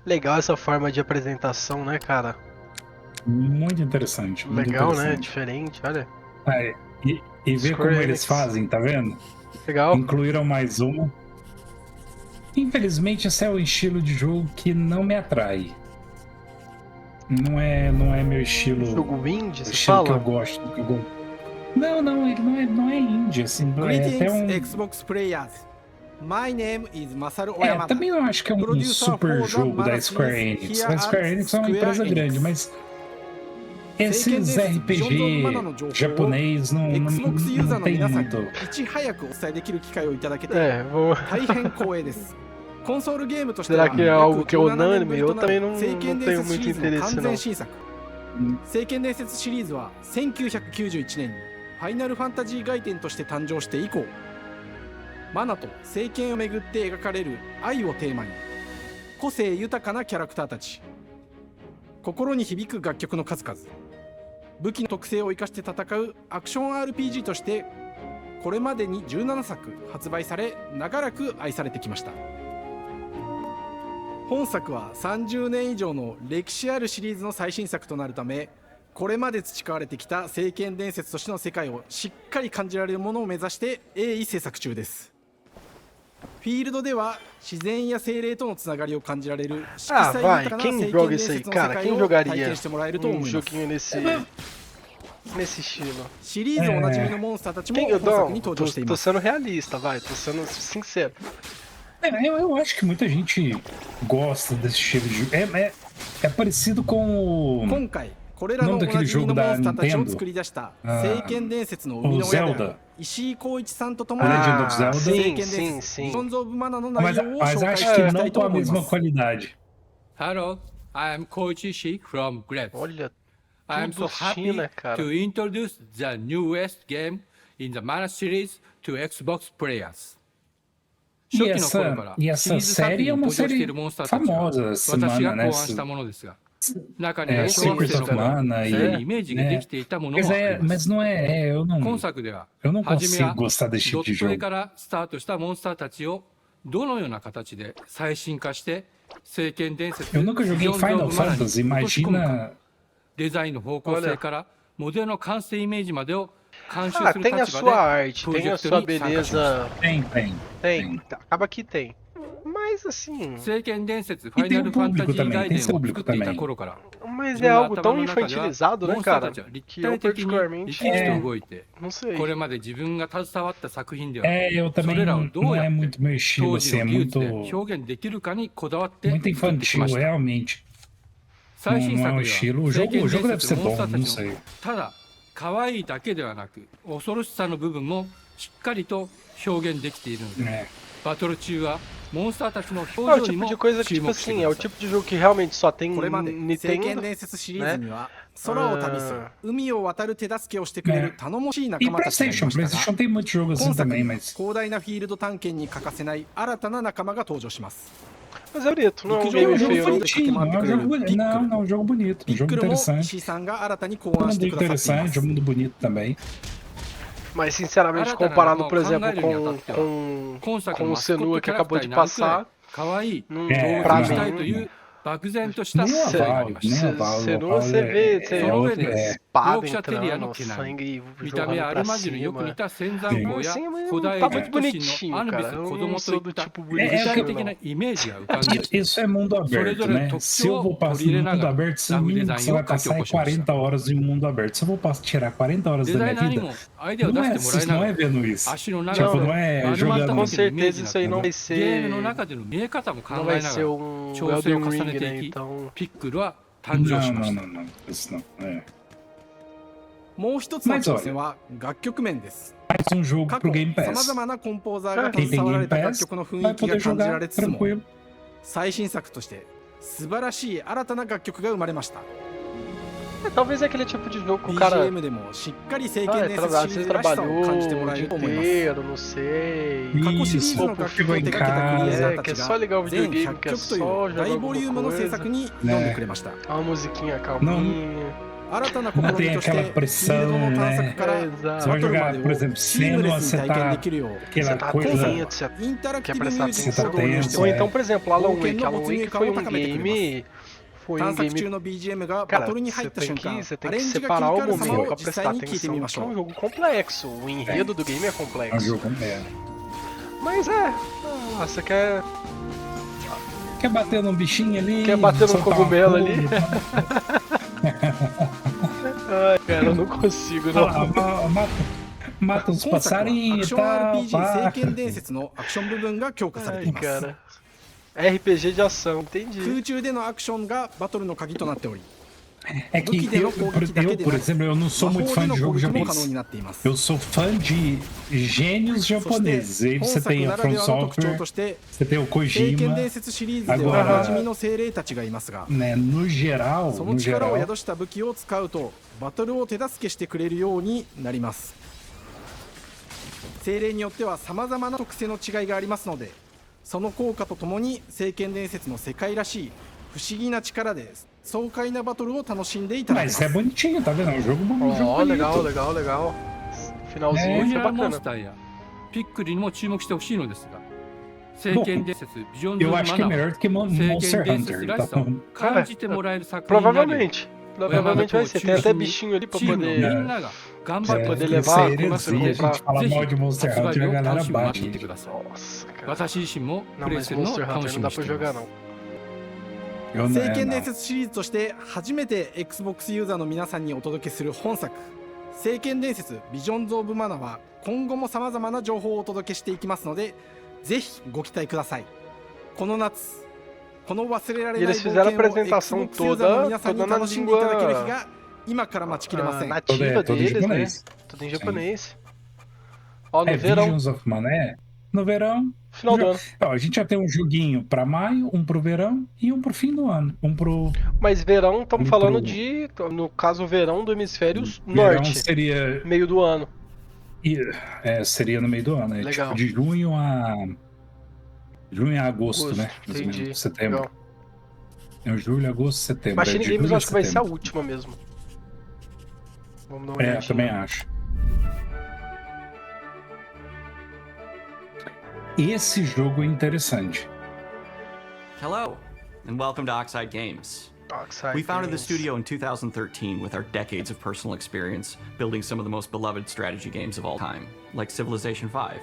Legal essa forma de apresentação, né, cara? Muito interessante. Muito Legal, né? interessante. Diferente, olha. E ver como eles fazem, tá vendo? Legal. Incluíram mais uma. Infelizmente, esse é o estilo de jogo que não me atrai. Não é meu estilo. Jogo indie, você estilo fala? que eu gosto. Não, ele não é indie, assim. É até Xbox players. My name is Masaru Oyamada. Também eu acho que é um super jogo da Square Enix. A Square Enix é uma empresa grande, mas esses RPG japonês não tem muito. Será que é algo que é unânime? Eu também não tenho muito interesse, não. 聖剣伝説シリーズは1991年にファイナルファンタジー外伝として誕生して以降、マナと聖剣をめぐって描かれる愛をテーマに、個性豊かなキャラクターたち、心に響く楽曲の数々、武器の特性を生かして戦うアクション RPG としてこれまでに17作発売され、長らく愛されてきました。本作は30年以上の歴史あるシリーズの最新作となるため、これまで培われてきた聖剣伝説としての世界をしっかり感じられるものを目指して鋭意制作中です。フィールドでは自然や精霊とのつながりを感じられる色彩豊かな聖剣伝説の世界を体験してもらえると思います。Nesse estilo. シリーズおなじみのモンスターたちも本作に登場しています。 Tô sendo realista, vai, tô sendo sincero. Eu acho que muita gente gosta desse estilo de jogo. É parecido com o nome daquele jogo da Nintendo, o Zelda. Legend of Zelda. Sim. Mas acho que não com a mesma qualidade. Hello, I am Koichi Ishii from Grabs. Olha, I am so happy China, cara. to introduce the newest game in the Mana series to Xbox players. E essa série é uma série famosa essa semana, né? Secret of Mana mas não é, eu não consigo gostar desse tipo de jogo. Eu nunca joguei Final Fantasy, imagina... Tem a sua arte, tem a sua beleza. Tem. Acaba que tem. Mas assim. E tem o público também, tem seu público também. Mas é algo tão infantilizado, né, cara? Que eu particularmente. Não sei. Eu também não é muito meu estilo, assim, é muito infantil, realmente. Não é um estilo. O jogo deve ser bom, não sei. 可愛いだけではなく恐ろしさの部分もしっかりと表現できているので、バトル中はモンスターたちの表情にも注目してください。É o tipo de jogo que realmente só tem これまで聖剣伝説シリーズには空を旅する、海を渡る手助けをしてくれる頼もしい仲間たちがいましたが、今作に広大なフィールド探検に欠かせない新たな仲間が登場します。 Mas é bonito, não é um game feio. Não, um jogo bonito, um jogo interessante. Muito interessante, um mundo bonito também. Mas sinceramente, comparado, por exemplo, com o Senua que acabou de passar, pra mim. Nem a Val. Senua você vê espada entrando, sangue jogando pra cima. Assim, mas tá muito bonitinho, cara. Eu não sou do tipo bonitinho, não. Isso é mundo aberto, né? Se eu vou passar no mundo aberto, você vai passar 40 horas em um mundo aberto. Se eu vou tirar 40 horas da minha vida, não é vendo isso. Tipo, não é jogando. Com certeza isso aí não vai ser. Não vai ser um Elden Ring, né? Então. Não, isso não. もう一つの挑戦は楽曲面です。 Mais um jogo pro Game Pass. 様々なコンポーザーが携わられた楽曲の雰囲気が感じられつつも、最新作として素晴らしい新たな楽曲が生まれました。 Talvez é aquele tipo de jogo que o cara BGM でもしっかり聖剣伝説シリーズらしさを感じてもらえると思います。 não sei. 過去シリーズの楽曲を手掛けたクリエイターたちが全100 videogame 曲という大ボリュームの制作に挑んでくれました。 Uma musiquinha calminha. não tem aquela pressão, né? Você vai jogar, por exemplo, Senua, você tá aquela coisa... Você quer prestar Você tá atenção. tenso, Ou então, por exemplo, Alan Wake foi um game... Cara, você tem que separar o momento pra prestar atenção, porque é um jogo complexo. O enredo do game é complexo. É um jogo mesmo. Mas você quer bater num bichinho ali? Quer bater num cogumelo ali? Ai, cara, eu não consigo, não. Mata os passarinhos e tal. Ai, cara. RPG de ação, entendi. É que eu, por exemplo, eu não sou muito fã de jogo japonês. Eu sou fã de gênios japoneses. Aí você tem a From Software, você tem o Kojima. Agora, né, no geral, 精霊によっては様々な特性の違いがありますので、その効果とともに聖剣伝説の世界らしい不思議な力で爽快なバトルを楽しんでいただきます。 Mas é bonitinho, tá vendo? É um jogo bonito. Legal. Finalzinho foi bacana. ピックリにも注目してほしいのですが、 Eu acho que é melhor do que Monster Hunter. Provavelmente vai ser. Tem até bichinho ali pra poder levar. A gente fala mal de Monster Hunter e a galera bate. Nossa, cara. Não, mas Monster Hunter não dá pra jogar, não. 聖剣伝説シリーズとして初めて Xbox ユーザーの皆さんにお届けする本作聖剣伝説ビジョンズ・オブ・マナは今後も様々な情報をお届けしていきますのでぜひご期待ください。この夏この忘れられない冒険を Xbox ユーザーの皆さんに楽しんでいただける日が今から待ちきれません。 Nativa deles, né? Tudo em japonês. Ó, no verão. Visions of Mané, no verão. Final do ano. Ó, a gente já tem um joguinho pra maio, um pro verão e um pro fim do ano. Mas verão, estamos falando de, no caso, verão do hemisfério norte. Seria meio do ano. Seria no meio do ano. É tipo de junho a agosto, né? Entendi. Setembro. É julho, agosto, setembro. Machine Games eu acho que vai ser a última mesmo. Vamos dar uma olhadinha. Eu também acho. Esse jogo é interessante. Hello, and welcome to Oxide Games. We founded the studio in 2013 with our decades of personal experience building some of the most beloved strategy games of all time, like Civilization V.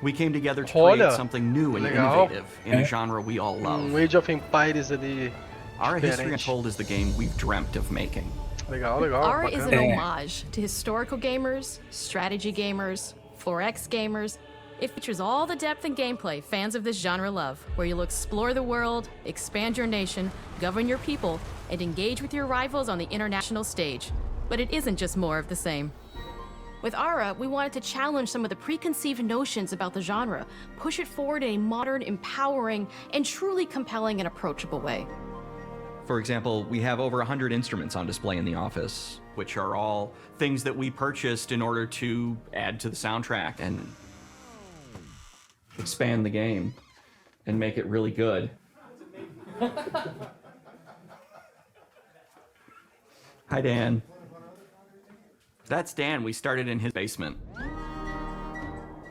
We came together to create something new and innovative in a genre we all love. Age of Empires ali. Our history untold is the game we've dreamt of making. Legal. Ara is an homage to historical gamers, strategy gamers, 4X gamers. It features all the depth and gameplay fans of this genre love, where you'll explore the world, expand your nation, govern your people, and engage with your rivals on the international stage. But it isn't just more of the same. With Ara, we wanted to challenge some of the preconceived notions about the genre, push it forward in a modern, empowering, and truly compelling and approachable way. For example, we have over 100 instruments on display in the office, which are all things that we purchased in order to add to the soundtrack and expand the game and make it really good. Hi, Dan. That's Dan. We started in his basement.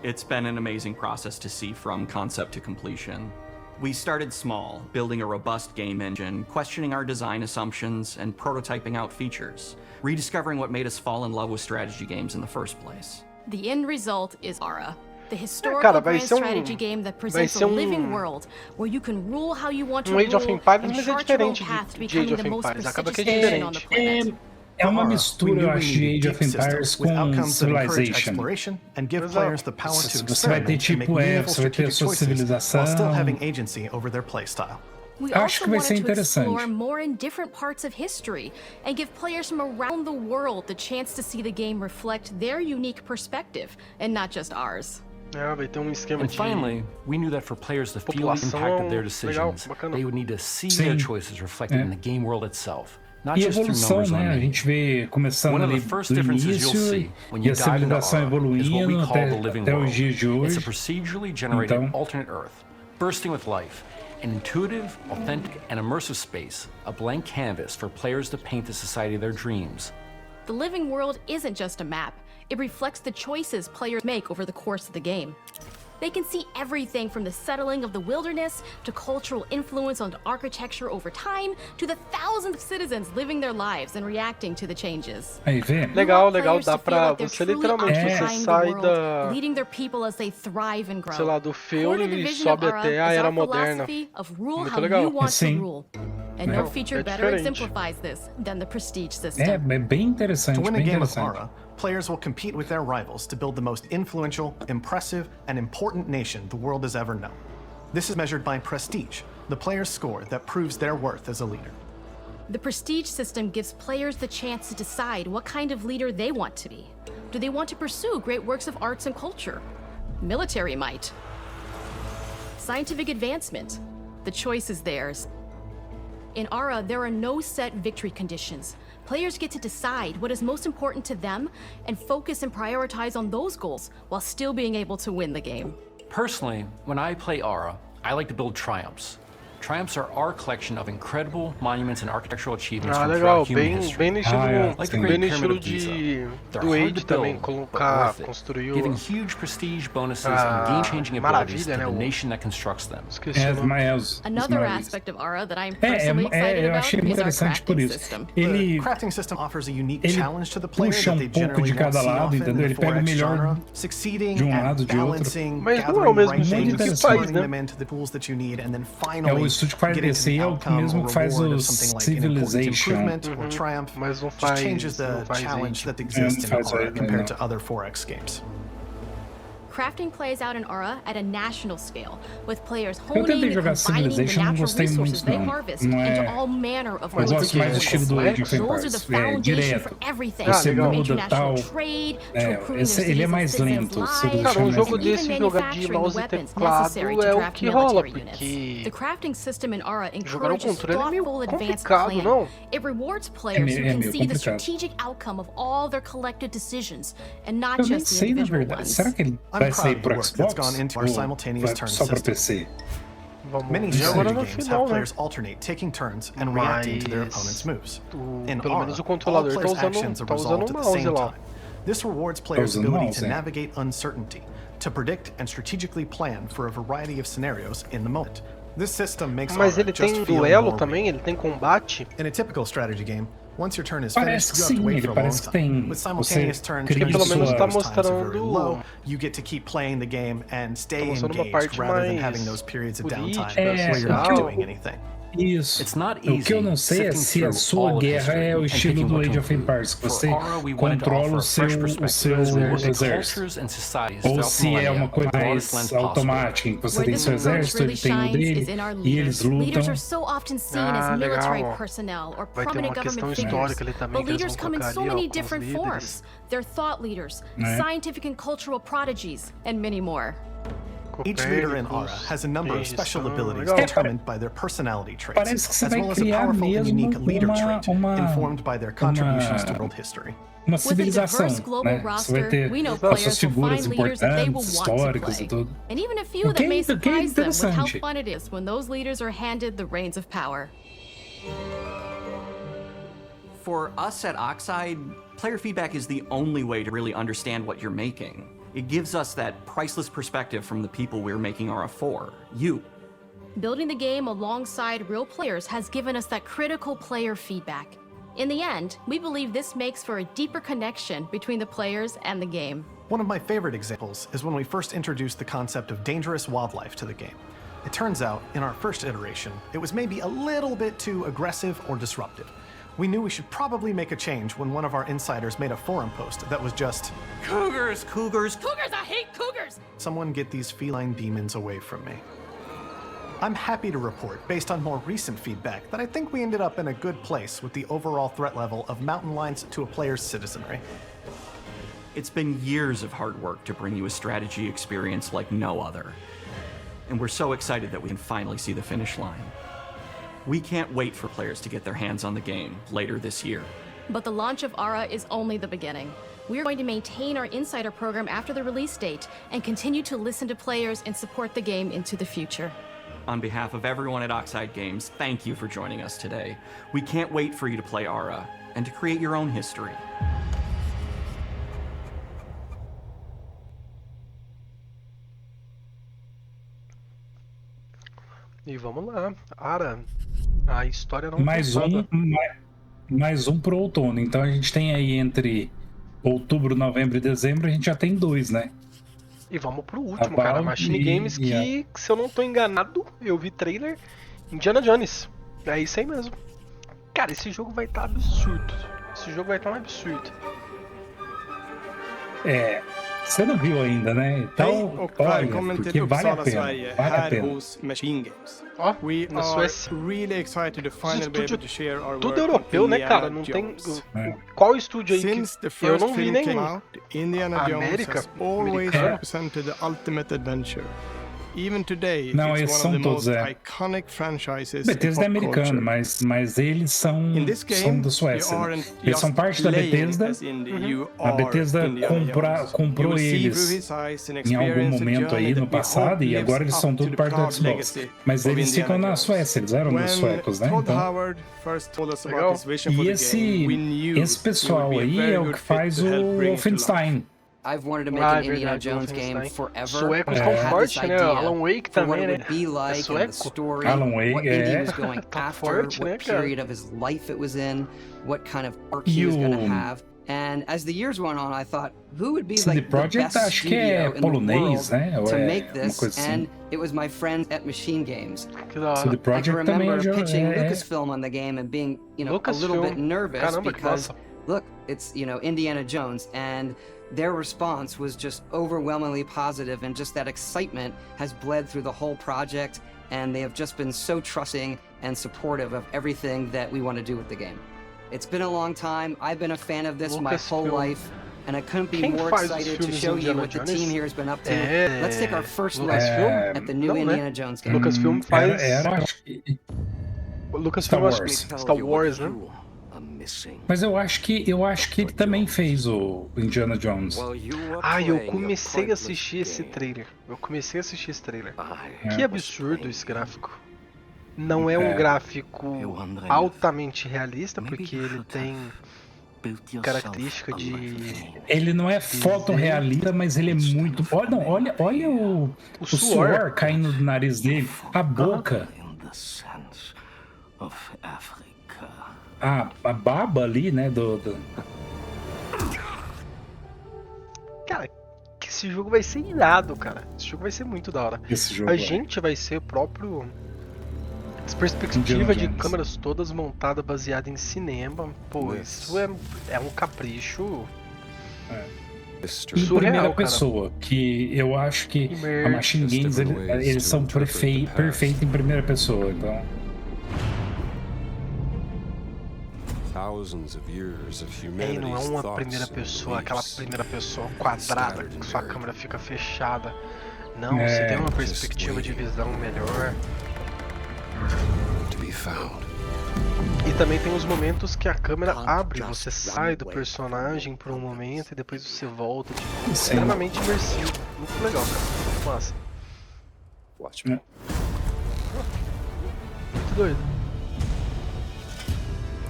It's been an amazing process to see from concept to completion. We started small, building a robust game engine, questioning our design assumptions, and prototyping out features, rediscovering what made us fall in love with strategy games in the first place. The end result is Ara. The historical grand strategy game that presents a living world where you can rule how you want to rule Age of Empires, and mas é chart your own diferente path to de becoming Age of the most Empires. Acaba que é prestigious nation on the diferente. planet. É uma mistura, eu acho, de Age of Empires com Civilization. Você vai ter tipo, você vai ter a sua civilização. We Acho also que vai ser wanted to explore interessante. more in different parts of history and give players from around the world the chance to see the game reflect their unique perspective and not just ours. Vai ter esquema And de finally, we knew that for players to feel the impact of their decisions, they would need to see their choices reflected in the game world itself. Not E just through evolução, numbers on né? A a gente vê começando One of ali the first do differences you'll início see when e you a dive into civilização Ara is what we evoluindo call the living até world. os dias de It's a hoje. procedurally generated Então, alternate Earth, bursting with life, an intuitive, authentic, and immersive space, a blank canvas for players to paint the society of their dreams. The living world isn't just a map. It reflects the choices players make over the course of the game. They can see everything from the settling of the wilderness to cultural influence on architecture over time to the thousands of citizens living their lives and reacting to the changes. Aí vê. Legal, dá pra você literalmente você sai da leading their people as they thrive and grow. Sei lá, do feudo e sobe até a era moderna. Muito legal. Sim. And no feature better exemplifies this than the prestige system. É bem interessante, To win a bem game of interessante. Ara, players will compete with their rivals to build the most influential, impressive, and important nation the world has ever known. This is measured by prestige, the player's score that proves their worth as a leader. The prestige system gives players the chance to decide what kind of leader they want to be. Do they want to pursue great works of arts and culture? Military might? Scientific advancement? The choice is theirs. In Ara, there are no set victory conditions. Players get to decide what is most important to them and focus and prioritize on those goals while still being able to win the game. Personally, when I play Ara, I like to build triumphs. Triumphs are our collection of incredible monuments and architectural achievements from legal, throughout human history. bem no estilo, Like the bem Great no Pyramid estilo of Giza. They're do hard Age to também, build, colocar, but worth it, construir giving huge prestige bonuses and game-changing abilities to the nation that constructs them. Another aspect of Ara that I'm personally excited eu about achei is our interessante por crafting isso. system. Ele The crafting system offers a unique challenge to the player puxa that they pouco generally de won't cada see lado, often in entendeu? the Ele pega o 4X melhor genre, succeeding de at lado, de outro. balancing, Mas não é o gathering mesmo right estúdio things, que faz, turning né? them into the tools that you need, and then É o finally estúdio que faz getting to DC, the é o outcome mesmo or que faz reward o of something like an important Civilization. improvement or triumph. Mas não Just faz, changes the não faz challenge Age. that exists in faz Ara Age, compared não. to other 4X games. Crafting plays out in Ara at a national scale, with players Eu honing tentei and jogar combining the Civilization, não natural gostei resources muito they não. harvest Não into é... all manner of Eu modes of gosto mais do estilo do Age of Those are Empires. the foundation Direto. for everything, Você from muda international tal. trade to improving Esse, their ele é cities' mais citizens' lento. lives, Civilization Cara, um é mais jogo lento. desse even jogar de manufacturing mouse e weapons teclado necessary to é o craft que rola, military units. porque The crafting system in Ara jogar ao encourages controle é meio thoughtful advanced complicado, planning. não? It rewards players who É can meio see the complicado. strategic outcome of all their collective decisions and not Eu nem just the sei, na individual verdade. ones. Será que ele I'm vai proud sair of the pro work that's Xbox? gone into our Ou simultaneous vai turn só pra system. PC? Vamos Many ver agora strategy no games final, have né? players alternate taking turns and reacting to their Mas opponent's moves. In pelo Ara, menos o all controlador tá players' usando, actions are tá usando resolved o at the mouse same lá. time. This rewards players' usando ability mouse, to é. navigate uncertainty, to predict and strategically plan for a variety of scenarios in the moment. This system makes Mas Ara ele just tem feel duelo more também? Ele tem combate? real. In a typical strategy game, once your turn is Parece finished, que you have to sim, wait ele for a long parece que time. tem. With Você simultaneous turns, cria pelo menos tá those times are very mostrando- low. You get to keep playing the game and stay mostrando uma engaged parte rather than mais having those periods of downtime política, where you're not social. doing anything. Isso. It's not O que eu não easy sei é sifting se a through sua all of guerra history é o and estilo picking do what to Age of include. Empires, que For você Ara, we wanted to controla offer o a seu, fresh perspective as we look at exército. cultures and societies Ou throughout the se é millennia uma coisa with the broadest mais lens possible. automática, em que você Where tem this seu approach exército, really ele tem o shines is dele, in our e eles leaders. Leaders lutam. are so often seen as legal. military personnel or Vai ter prominent uma questão government figures. histórica ali também But que eles leaders vão come in colocar so ali, ó, many com os different líderes. forms. They're thought leaders, Né? scientific and cultural prodigies, and many more. Each leader in Ara Copérnicos, has a number of special isso, abilities legal. determined by their personality traits, Parece que você as vai well as a criar powerful and mesmo unique leader uma- trait uma- informed by their contributions to world history. Uma With a civilização, diverse global né? Você vai roster, ter we know as players suas will figuras find leaders that they will importantes, want to históricas play. e tudo. And even a few O that que may é surprise them with how interessante. fun it is when those leaders are handed the reins of power. For us at Oxide, player feedback is the only way to really understand what you're making. It gives us that priceless perspective from the people we're making Ara for, you. Building the game alongside real players has given us that critical player feedback. In the end, we believe this makes for a deeper connection between the players and the game. One of my favorite examples is when we first introduced the concept of dangerous wildlife to the game. It turns out, in our first iteration, it was maybe a little bit too aggressive or disruptive. We knew we should probably make a change when one of our insiders made a forum post that was just, Cougars, cougars, Cougars, I hate cougars! "Someone get these feline demons away from me." I'm happy to report, based on more recent feedback, that I think we ended up in a good place with the overall threat level of mountain lions to a player's citizenry. It's been years of hard work to bring you a strategy experience like no other. And we're so excited that we can finally see the finish line. We can't wait for players to get their hands on the game later this year. But the launch of Ara is only the beginning. We are going to maintain our insider program after the release date and continue to listen to players and support the game into the future. on behalf of everyone at Oxide Games, thank you for joining us today. We can't wait for you to play Ara and to create your own history. E vamos lá. Ara, a história não mais um pro outono. Então a gente tem aí entre outubro, novembro e dezembro, a gente já tem 2, né? E vamos pro último, cara. Machine Games que, se eu não tô enganado, eu vi trailer, Indiana Jones. É isso aí mesmo. Cara, esse jogo vai estar absurdo. Esse jogo vai estar um absurdo. Você não viu ainda, né? Então, olha, porque vale a pena. Vale a pena. Ó, na Suécia. Tudo europeu, né, cara? Não tem... Qual estúdio aí que... Eu não vi nenhum. América? Americano? Não, esses são todos, Bethesda é americano, mas eles são da Suécia. Né? Eles são parte da Bethesda. A Bethesda comprou eles em algum momento aí no passado e agora eles são tudo parte do Xbox. Mas eles ficam na Suécia, eles eram dos suecos, né? Então... E esse pessoal aí é o que faz o Wolfenstein. I've wanted to make an Indiana Jones game forever. Suecos tão forte, né? Alan Wake também, né? É sueco. Alan Wake, what Indy was going after, forte, what né, cara? period of his life it was in, what kind of arc he was going to have. And as the years went on, I thought, who would be like the best acho que é polonês, né? to make this? And it was my friends at Machine Games. CD I can Projekt remember também pitching Lucasfilm on the game and being, a little bit nervous because, look, it's, Indiana Jones, and their response was just overwhelmingly positive, and just that excitement has bled through the whole project, and they have just been so trusting and supportive of everything that we want to do with the game. It's been a long time. I've been a fan of this my whole life, and I couldn't be more excited to show you what the team here has been up to. Let's take our first look at the new Indiana Jones game. Lucasfilm faz... Lucasfilm Star Wars, né? Mas eu acho que ele também fez o Indiana Jones. Eu comecei a assistir esse trailer. Que absurdo esse gráfico. Não é um gráfico altamente realista, porque ele tem característica de... Ele não é fotorrealista, mas ele é muito... Olha o suor caindo do nariz dele. A boca. A baba ali, né, Cara, que esse jogo vai ser irado, cara. Esse jogo vai ser muito da hora. A gente vai ser o próprio... Essa perspectiva de câmeras todas montadas baseada em cinema. Pô, isso é um capricho... Em primeira pessoa, que eu acho que a Machine Games, eles são perfeitos em primeira pessoa, então... não é uma primeira pessoa, aquela primeira pessoa quadrada, que sua câmera fica fechada. Não, você tem uma perspectiva de visão melhor. E também tem os momentos que a câmera abre, você sai do personagem por um momento e depois você volta. Extremamente imersivo. Muito legal, cara. Muito massa. Muito doido.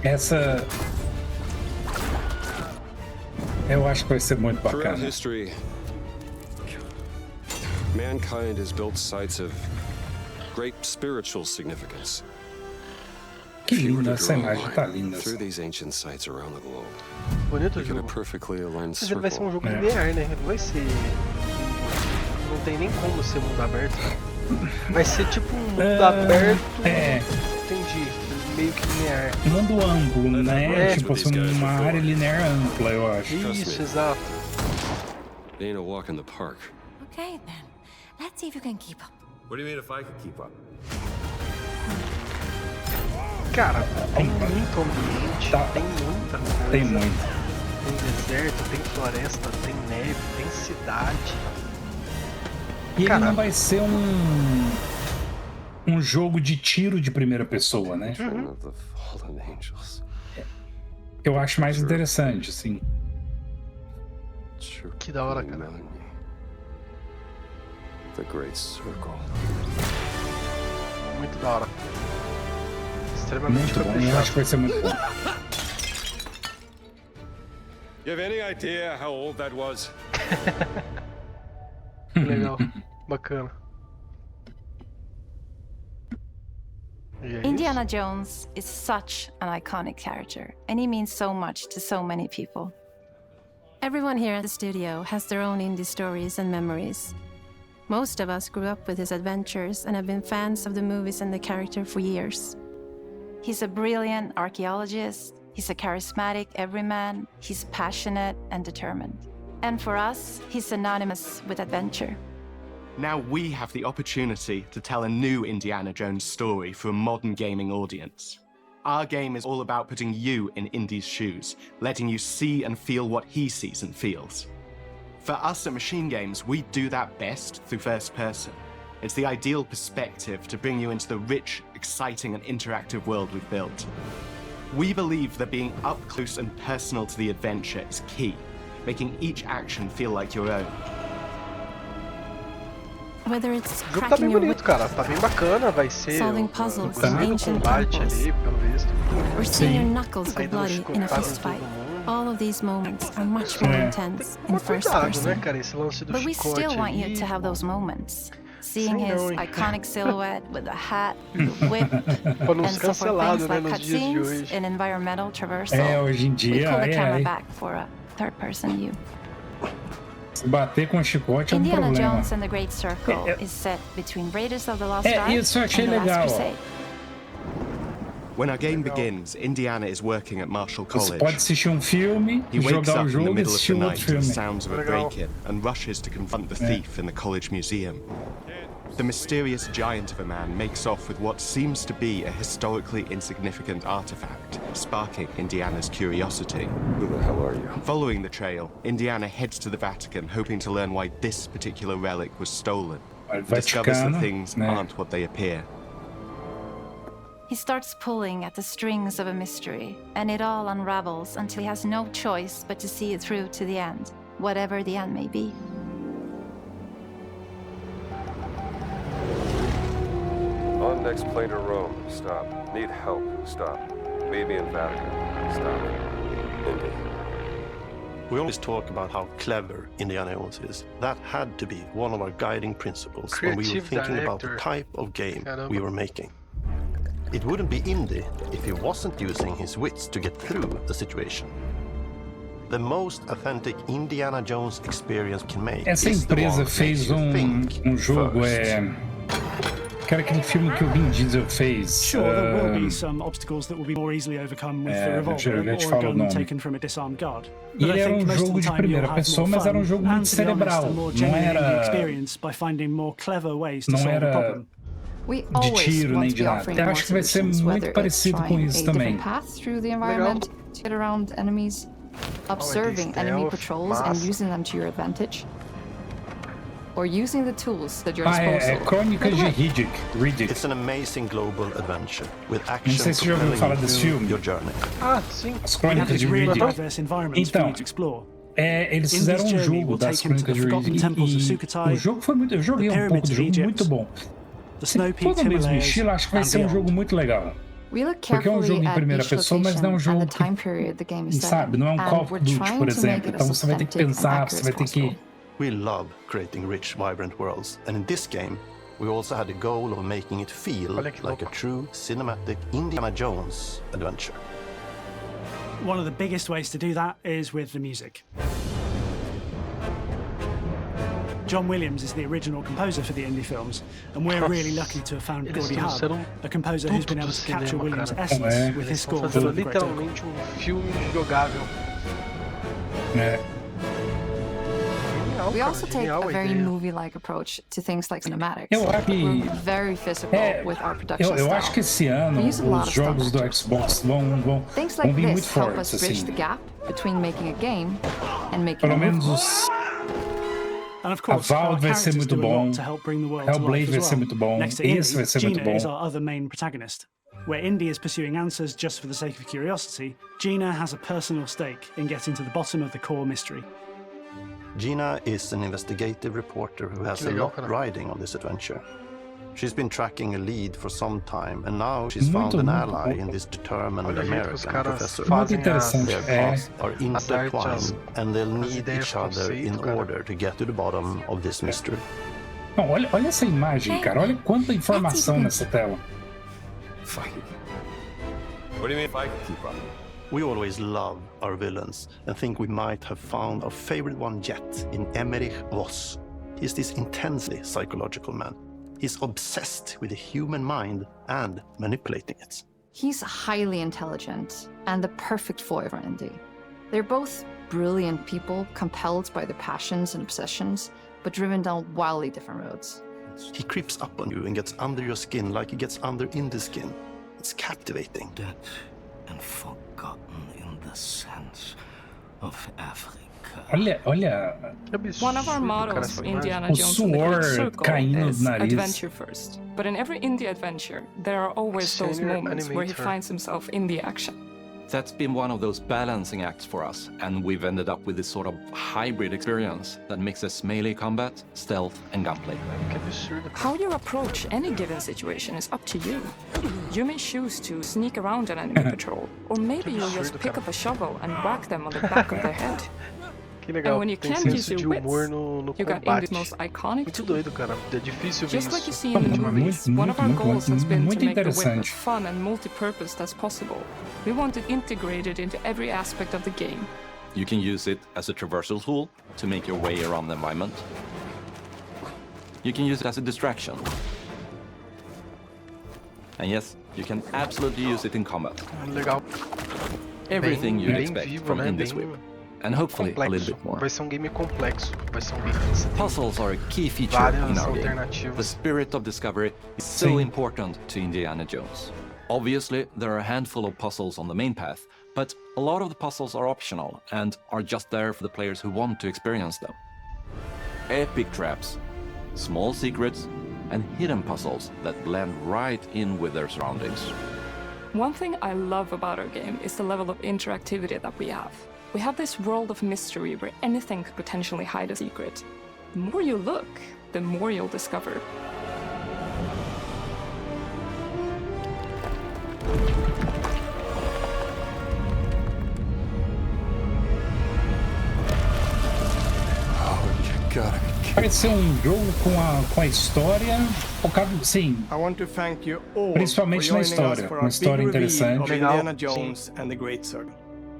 Essa... Eu acho que vai ser muito bacana. Throughout history, mankind has built sites of great spiritual significance. Que linda essa imagem, tá linda. Through these ancient sites around the globe. Bonito o jogo. Mas ele vai ser um jogo linear, né? Não vai ser... Não tem nem como ser mundo aberto. Vai ser tipo um mundo aberto... Entendi. Meio que linear. Mundo amplo, né? Tipo assim, uma área linear ampla, eu acho. Isso, exato. Ain't a walk in the park. Okay, then. Let's see if you can keep up. What do you mean if I can keep up? Cara, tem muito ambiente, tem muita coisa. Tem muito. Tem deserto, tem floresta, tem neve, tem cidade. E ele não vai ser um jogo de tiro de primeira pessoa, né? Eu acho mais interessante, assim. Que da hora, cara. The Great Circle. Muito da hora. Extremamente muito bom. Eu acho que vai ser muito bom. You have any idea how old that was? Legal. Bacana. Indiana Jones is such an iconic character, and he means so much to so many people. Everyone here at the studio has their own indie stories and memories. Most of us grew up with his adventures and have been fans of the movies and the character for years. He's a brilliant archaeologist, he's a charismatic everyman, he's passionate and determined. And for us, he's synonymous with adventure. Now we have the opportunity to tell a new Indiana Jones story for a modern gaming audience. Our game is all about putting you in Indy's shoes, letting you see and feel what he sees and feels. For us at Machine Games, we do that best through first person. It's the ideal perspective to bring you into the rich, exciting and interactive world we've built. We believe that being up close and personal to the adventure is key, making each action feel like your own. Whether it's O jogo tá bem bonito, cara. Tá bem bacana. Vai ser. Solving puzzles, Gostei do ancient combate temples, ali, pelo visto. or seeing your knuckles go Saindo no bloody in a chicotado fist de fight. todo mundo. All of these moments are much more intense in first Cuidado, né, person. cara? Esse lance do But we chicote still want you aí. to have those moments. Seeing Sei his não, hein? iconic silhouette with the hat, the whip, Pra não and ser so for cancelado, things né, like nos dias de cutscenes hoje. and environmental traversal, hoje em we dia, pull the camera é. back for a third-person view. Se bater com chicote é um Indiana problema. Jones and the Great Circle is set between Raiders of the Lost Ark isso eu achei and the Last legal. Crusade. When our game begins, Indiana is working at Marshall Você College. pode assistir um filme, He wakes jogar up o in the jogo e middle of assistir the um outro night to the filme. sounds of a break-in and rushes to confront the thief in the college museum. The mysterious giant of a man makes off with what seems to be a historically insignificant artifact, sparking Indiana's curiosity. Who the hell are you? Following the trail, Indiana heads to the Vatican, hoping to learn why this particular relic was stolen. Discovers that things aren't what they appear. He starts pulling at the strings of a mystery, and it all unravels until he has no choice but to see it through to the end, whatever the end may be. On next plane to Rome. Stop. Need help. Stop. Meet me in Vatican. Stop. Indy. We always talk about how clever Indiana Jones is. That had to be one of our guiding principles when we were Creative thinking about the director. type of game Caramba. we were making. It wouldn't be Indy if he wasn't using his wits to get through the situation. The most authentic Indiana Jones experience can make Essa is the one empresa that fez makes you think jogo, Cara, aquele filme que o Vin Diesel fez. Sure, there will be some obstacles that will be more easily overcome with the revolver eu te or a falo o gun nome. taken from a disarmed guard. E ele era um jogo de primeira pessoa, mas era um jogo muito cerebral. Não era. Experience by finding more clever ways to Não solve the era problem. de tiro nem de nada. Eu acho que vai ser muito parecido com isso também. Path through the environment to get around enemies, observing enemy patrols and using them to your advantage, or using the tools at your disposal. Crônicas de Riddick. It's an amazing global adventure with Não action sei se já ouviu falar desse filme. your journey. Ah, sim. As Crônicas de Riddick. Então, eles fizeram um jogo das Crônicas de Riddick e o jogo foi muito. Eu joguei um pouco do jogo, muito bom. Se for no mesmo estilo, acho que vai ser um jogo muito legal. Porque é um jogo em primeira pessoa, mas não é um jogo que, sabe, não é um Call of Duty, por exemplo. Então você vai ter que pensar, você vai ter que... We love creating rich, vibrant worlds, and in this game, we also had the goal of making it feel like a true cinematic Indiana Jones adventure. One of the biggest ways to do that is with the music. John Williams is the original composer for the Indy films, and we're really lucky to have found Gordy Hub, a composer who's been able to capture Williams' essence with his score for The Great Circle. Literalmente filme jogável. We also take a very movie-like approach to things like cinematics. Eu acho que We're very physical with our production eu acho que esse ano We use a lot os of jogos do Xbox vão Things like vir muito this help fortes us bridge assim. the gap between making a game and making Pelo a movie. menos os And of a course, our Valve vai ser characters muito do a bom. lot to help bring the world to Hellblade life vai as ser well. muito bom. Next to Esse Indy, vai ser muito Gina bom. is our other main protagonist. Where Indy is pursuing answers just for the sake of curiosity, Gina has a personal stake in getting to the bottom of the core mystery. Gina is an investigative reporter who has a lot riding on this adventure. She's been tracking a lead for some time, and now she's found an ally in this determined American professor. Muito interessante. Their paths are intertwined, and they'll need each other in order to get to the bottom of this mystery. Não, olha essa imagem, cara. Olha quanta informação nessa tela. What do you mean if I can keep up? We always love our villains and think we might have found our favorite one yet in Emmerich Voss. He's this intensely psychological man. He's obsessed with the human mind and manipulating it. He's highly intelligent and the perfect foil for Indy. They're both brilliant people, compelled by their passions and obsessions, but driven down wildly different roads. He creeps up on you and gets under your skin like he gets under Indy's skin. It's captivating. Dead and forgotten in the sense of Africa. Olha. One of our mottos for Indiana Jones and the Great Circle is adventure first. But in every indie adventure, there are always those moments where he finds himself in the action. That's been one of those balancing acts for us, and we've ended up with this sort of hybrid experience that mixes melee combat, stealth, and gunplay. How you approach any given situation is up to you. You may choose to sneak around an enemy patrol, or maybe you'll just pick up a shovel and whack them on the back of their head. Que legal. And when you can't use your wits, you got Indy's most iconic Muito doido, cara. É difícil ver Just isso. like you see in the movies, one of our goals has been to make the whip as fun and multi-purpose as possible. We want it integrated into every aspect of the game. You can use it as a traversal tool to make your way around the environment. You can use it as a distraction. And yes, you can absolutely use it in combat. Legal. Everything you'd expect from Indy's whip. And hopefully a little bit more. Vai ser game complexo. Vai ser game Puzzles are a key feature in our game. The spirit of discovery is so important to Indiana Jones. Obviously, there are a handful of puzzles on the main path, but a lot of the puzzles are optional and are just there for the players who want to experience them. Epic traps, small secrets, and hidden puzzles that blend right in with their surroundings. One thing I love about our game is the level of interactivity that we have. We have this world of mystery where anything could potentially hide a secret. The more you look, the more you'll discover. Vai ser jogo com a história focado, sim, principalmente na história. Uma história interessante. Indiana Jones and the Great Circle.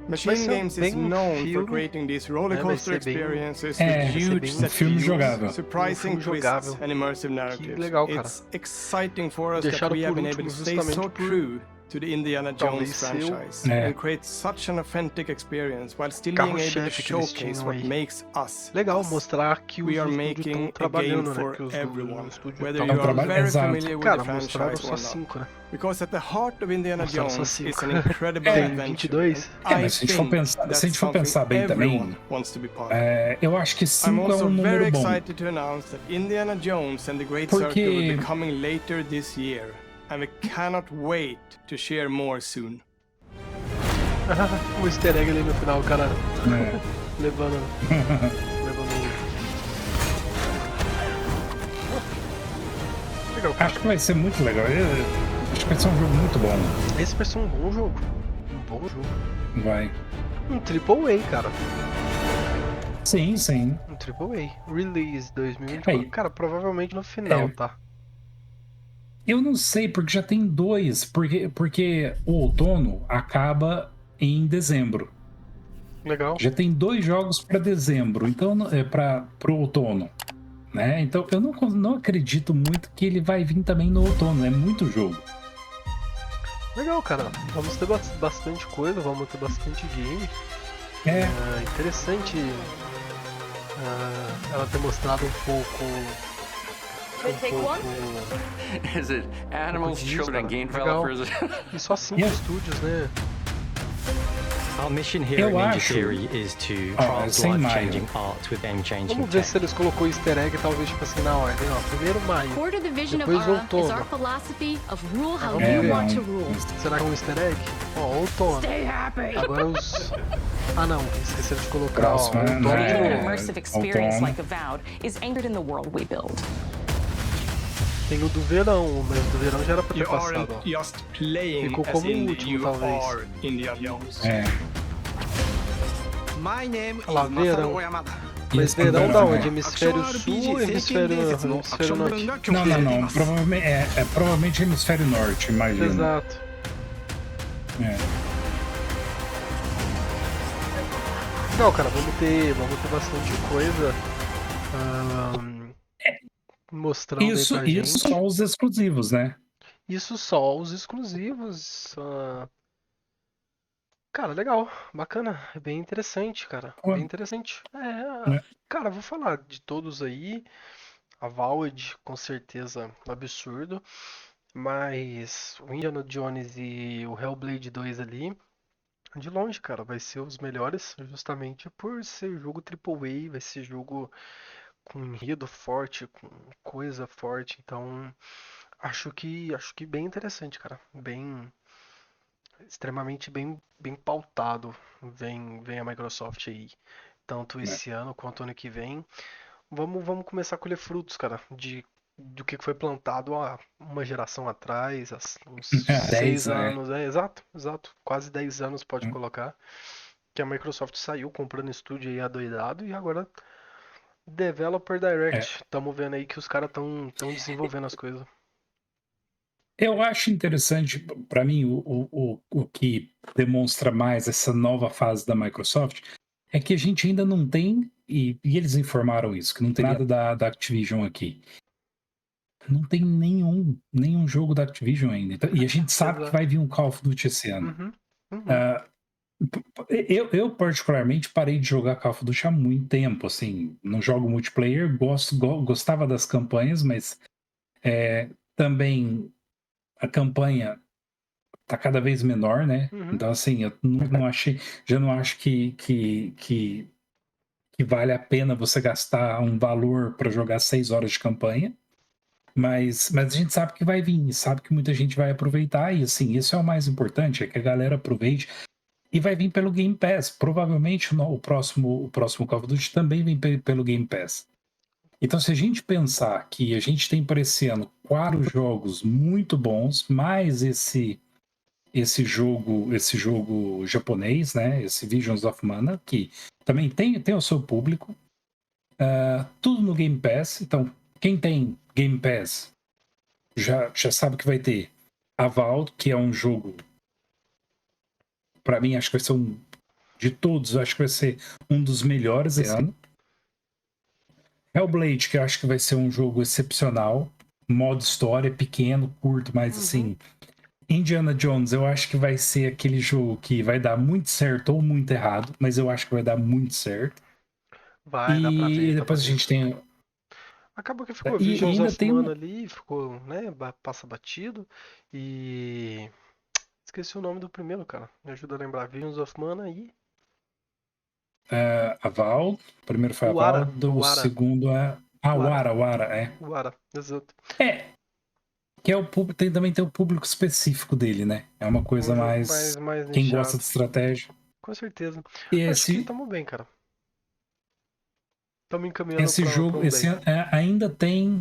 Machine Games is known for creating these roller coaster experiences with huge set views, surprising twists, and immersive narratives. It's exciting for us that we have been able to stay so true to the Indiana Jones franchise and create such an authentic experience while still being able to showcase what makes us. Legal mostrar que we are making a game for everyone, whether you are very familiar with the franchise or not. Because at the heart of Indiana Jones is an incredible adventure. Mas se a gente for pensar bem também, eu acho que 5 é um número bom. I'm also very excited to announce that Indiana Jones and the Great Circle will be coming later this year. And we cannot wait to share more soon. O easter egg ali no final, o cara levando. Legal. Acho que vai ser muito legal. Acho que vai ser um jogo muito bom. Esse vai ser um bom jogo. Um bom jogo. Vai. Um AAA, cara. Sim, sim. Um AAA. Release 2024. Cara, provavelmente no final, tá? Eu não sei, porque já tem 2, porque o outono acaba em dezembro. Legal. Já tem 2 jogos para dezembro, então pro outono, né? Então eu não acredito muito que ele vai vir também no outono, é muito jogo. Legal, cara. Vamos ter bastante coisa, vamos ter bastante game. Interessante ela ter mostrado um pouco. Take one? Is it animals, children, game developers? E só 5 estúdios, né? Our mission here at Ninja Theory is to craft life-changing art with game-changing tech. Vamos ver se eles colocou easter egg, talvez tipo assim na ordem, ó. Primeiro maio, Core to the vision of depois Ara is outono. our philosophy of rule how you want to rule. Será que é um easter egg? Ó, outono. Stay happy. Agora os... Ah não, esqueceram de colocar, ó, outono de An novo. immersive experience like Avowed is anchored in the world we build. Tem o do verão, mas o do verão já era pra ter passado, ó. Ficou como o último, talvez. Olha lá, verão. Mas verão da onde? Hemisfério sul, hemisfério norte? Não. Provavelmente hemisfério norte, imagino. Exato. Não, cara, vamos ter bastante coisa mostrando aí pra gente. Isso só os exclusivos, né? Isso só os exclusivos. Cara, legal, bacana, é bem interessante, cara, bem interessante. Cara, vou falar de todos aí. A Valve, com certeza, absurdo. Mas o Indiana Jones e o Hellblade 2 ali, de longe, cara, vai ser os melhores, justamente por ser jogo AAA, vai ser jogo com enredo forte, com coisa forte. Então, acho que bem interessante, cara. Bem, extremamente bem pautado vem a Microsoft aí, tanto esse ano quanto ano que vem. Vamos começar a colher frutos, cara, do que foi plantado há uma geração atrás, uns 6 anos, exato, quase 10 anos pode colocar, que a Microsoft saiu comprando estúdio aí adoidado e agora Developer Direct. Estamos vendo aí que os caras estão desenvolvendo as coisas. Eu acho interessante, para mim, o que demonstra mais essa nova fase da Microsoft é que a gente ainda não tem, e eles informaram isso, que não tem nada da Activision aqui. Não tem nenhum jogo da Activision ainda. E a gente sabe que vai vir um Call of Duty esse ano. Eu particularmente parei de jogar Call of Duty há muito tempo, assim, não jogo multiplayer, gostava das campanhas, mas também a campanha tá cada vez menor, né? Então, assim, eu já não acho que vale a pena você gastar um valor para jogar 6 horas de campanha. Mas a gente sabe que vai vir, sabe que muita gente vai aproveitar, e assim, isso é o mais importante, é que a galera aproveite. E vai vir pelo Game Pass. Provavelmente o próximo Call of Duty também vem pelo Game Pass. Então, se a gente pensar que a gente tem para esse ano 4 jogos muito bons, mais esse jogo japonês, né? Esse Visions of Mana, que também tem o seu público. Tudo no Game Pass. Então, quem tem Game Pass já sabe que vai ter Aval, que é um jogo, para mim, acho que vai ser de todos, acho que vai ser um dos melhores esse ano. Hellblade, que eu acho que vai ser um jogo excepcional. Modo história, pequeno, curto, mas assim... Indiana Jones, eu acho que vai ser aquele jogo que vai dar muito certo ou muito errado, mas eu acho que vai dar muito certo. Dá pra ver. E depois a gente tem... Acabou que ficou Visions of Mana ali, ficou, né, passa batido. E... esqueci o nome do primeiro, cara. Me ajuda a lembrar. Visions of Mana e... a Val. O primeiro foi a Val, o segundo é... o Ara, O Ara, exato. Que é também tem o público específico dele, né? É uma coisa mais quem nichado. gosta de estratégia. Com certeza. E acho que estamos bem, cara. Estamos encaminhando esse jogo, ainda tem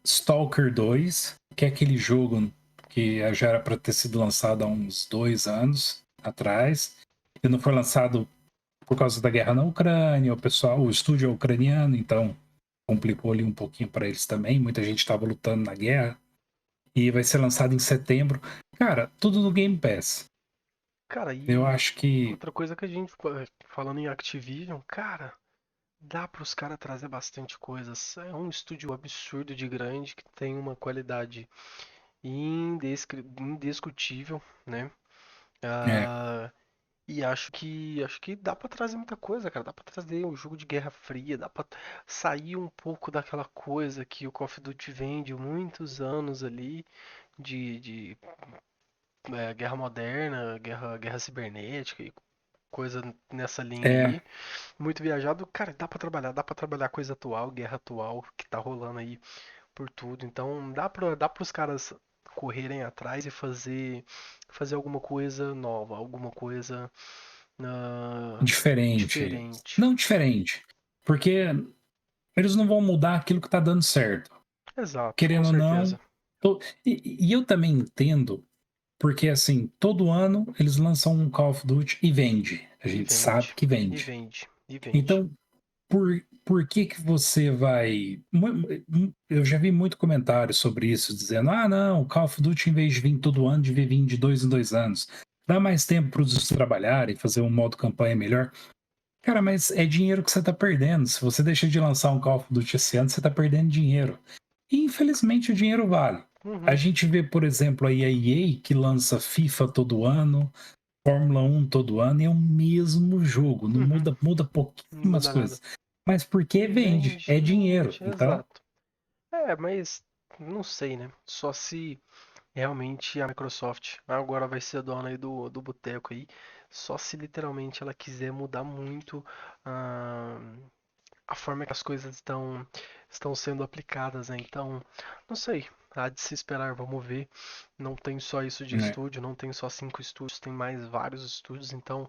Stalker 2, que é aquele jogo que já era para ter sido lançado há uns 2 anos atrás. E não foi lançado por causa da guerra na Ucrânia. O estúdio é ucraniano, então complicou ali um pouquinho para eles também. Muita gente estava lutando na guerra. E vai ser lançado em setembro. Cara, tudo no Game Pass. Cara, eu acho que... outra coisa que a gente, falando em Activision, cara, dá para os caras trazer bastante coisas. É um estúdio absurdo de grande, que tem uma qualidade indiscutível, né? E acho que dá pra trazer muita coisa, cara. Dá pra trazer um jogo de Guerra Fria, dá pra sair um pouco daquela coisa que o Call of Duty vem de muitos anos ali, de guerra moderna, guerra cibernética e coisa nessa linha aí. Muito viajado. Cara, dá pra trabalhar coisa atual, guerra atual que tá rolando aí por tudo. Então dá pros caras correrem atrás e fazer alguma coisa nova, alguma coisa diferente. Não diferente, porque eles não vão mudar aquilo que tá dando certo. Exato, querendo ou não. certeza. E eu também entendo, porque assim, todo ano eles lançam um Call of Duty e vende. A gente sabe que E vende. vende, e vende. Então, por que você vai. Eu já vi muito comentário sobre isso, dizendo: ah, não, o Call of Duty, em vez de vir todo ano, devia vir de 2 em 2 anos. Dá mais tempo para os trabalharem, fazer um modo campanha melhor. Cara, mas é dinheiro que você tá perdendo. Se você deixa de lançar um Call of Duty esse ano, você tá perdendo dinheiro. E infelizmente o dinheiro vale. A gente vê, por exemplo, a EA que lança FIFA todo ano, Fórmula 1 todo ano, e é o mesmo jogo, não muda pouquíssimas coisas. Mas porque vende, é dinheiro. Então, exato. Mas não sei, né? Só se realmente a Microsoft agora vai ser dona aí do boteco aí. Só se literalmente ela quiser mudar muito a forma que as coisas estão sendo aplicadas, né? Então, não sei. Há de se esperar, vamos ver. Não tem só isso de estúdio, não tem só 5 estúdios, tem mais vários estúdios, então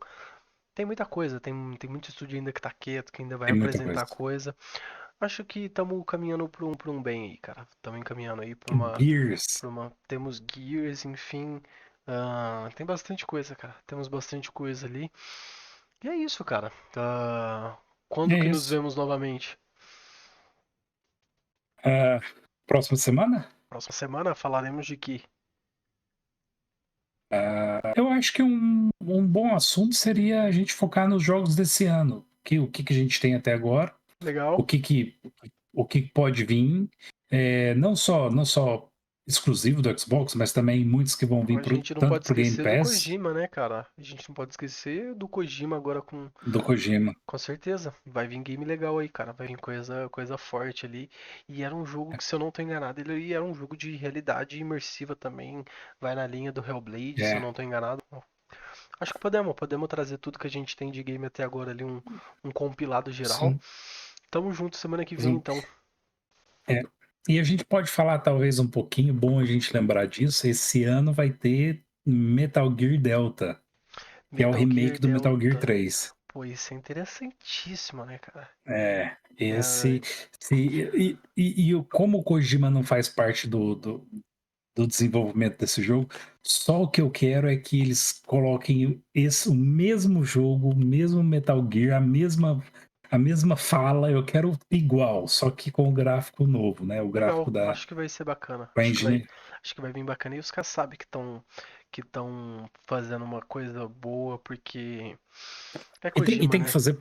tem muita coisa, tem muito estúdio ainda que tá quieto, que ainda vai é muita apresentar coisa. Acho que estamos caminhando para um bem aí, cara. Estamos encaminhando aí para Gears. Temos Gears, enfim. Tem bastante coisa, cara. Temos bastante coisa ali. E é isso, cara. Quando que nos vemos novamente? Próxima semana? Próxima semana falaremos de que? Eu acho que um bom assunto seria a gente focar nos jogos desse ano. O que a gente tem até agora. Legal. O que pode vir. Não só exclusivo do Xbox, mas também muitos que vão vir A gente não tanto pode pro Game esquecer do Pass. Kojima, né, cara? A gente não pode esquecer do Kojima agora Do Kojima. Com certeza. Vai vir game legal aí, cara. Vai vir coisa forte ali. E era um jogo que, se eu não tô enganado, ele era um jogo de realidade imersiva também. Vai na linha do Hellblade, se eu não tô enganado. Acho que podemos trazer tudo que a gente tem de game até agora ali, um compilado geral. Sim. Tamo junto semana que vem, então. E a gente pode falar talvez um pouquinho, bom a gente lembrar disso, esse ano vai ter Metal Gear Delta, que é o remake do Metal Gear 3. Pô, isso é interessantíssimo, né, cara? Como o Kojima não faz parte do desenvolvimento desse jogo, só o que eu quero é que eles coloquem o mesmo jogo, o mesmo Metal Gear, a mesma fala, eu quero igual, só que com o gráfico novo, né? O gráfico Legal, acho que vai ser bacana. da Acho que vai vir bacana. E os caras sabem que estão fazendo uma coisa boa, porque é Kojima, tem que né? fazer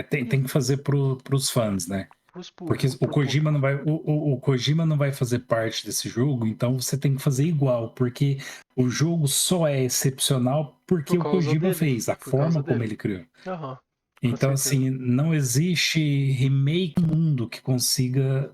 tem que fazer pros fãs, né? Porque o Kojima não vai, o Kojima não vai fazer parte desse jogo, então você tem que fazer igual, porque o jogo só é excepcional porque o Kojima fez, a forma como ele criou. Então, assim, não existe remake no mundo que consiga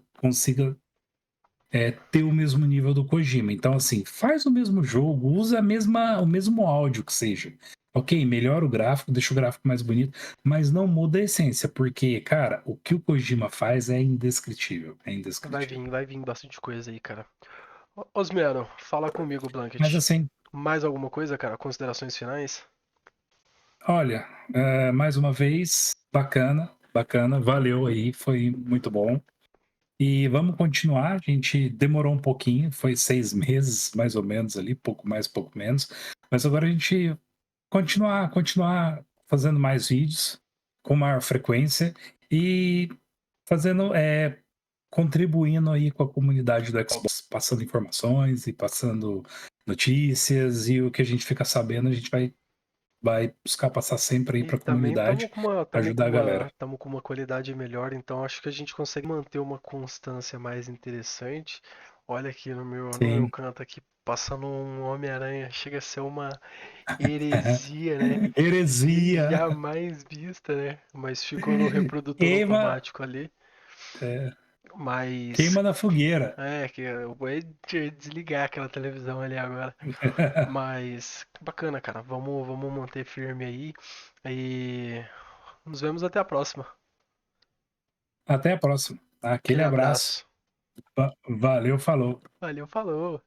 ter o mesmo nível do Kojima. Então, assim, faz o mesmo jogo, usa o mesmo áudio que seja. Ok, melhora o gráfico, deixa o gráfico mais bonito, mas não muda a essência, porque, cara, o que o Kojima faz é indescritível. É indescritível. Vai vir bastante coisa aí, cara. Osmiano, fala comigo, Blanket. Mas assim, mais alguma coisa, cara? Considerações finais? olha, mais uma vez, bacana, valeu aí, foi muito bom. E vamos continuar, a gente demorou um pouquinho, foi 6 meses mais ou menos ali, pouco mais, pouco menos. Mas agora a gente continuar fazendo mais vídeos com maior frequência e fazendo, contribuindo aí com a comunidade do Xbox, passando informações e passando notícias, e o que a gente fica sabendo, a gente vai buscar passar sempre aí para a Também comunidade, ajudar a galera. estamos com uma qualidade melhor, então acho que a gente consegue manter uma constância mais interessante. Olha aqui no meu canto aqui, passando um Homem-Aranha, chega a ser uma heresia, né? Heresia! Jamais vista, né? Mas ficou no reprodutor automático ali. Mas. Queima na fogueira. Que eu vou desligar aquela televisão ali agora. Mas bacana, cara. Vamos manter firme aí. E nos vemos até a próxima. Até a próxima. Aquele abraço. Valeu, falou. Valeu, falou.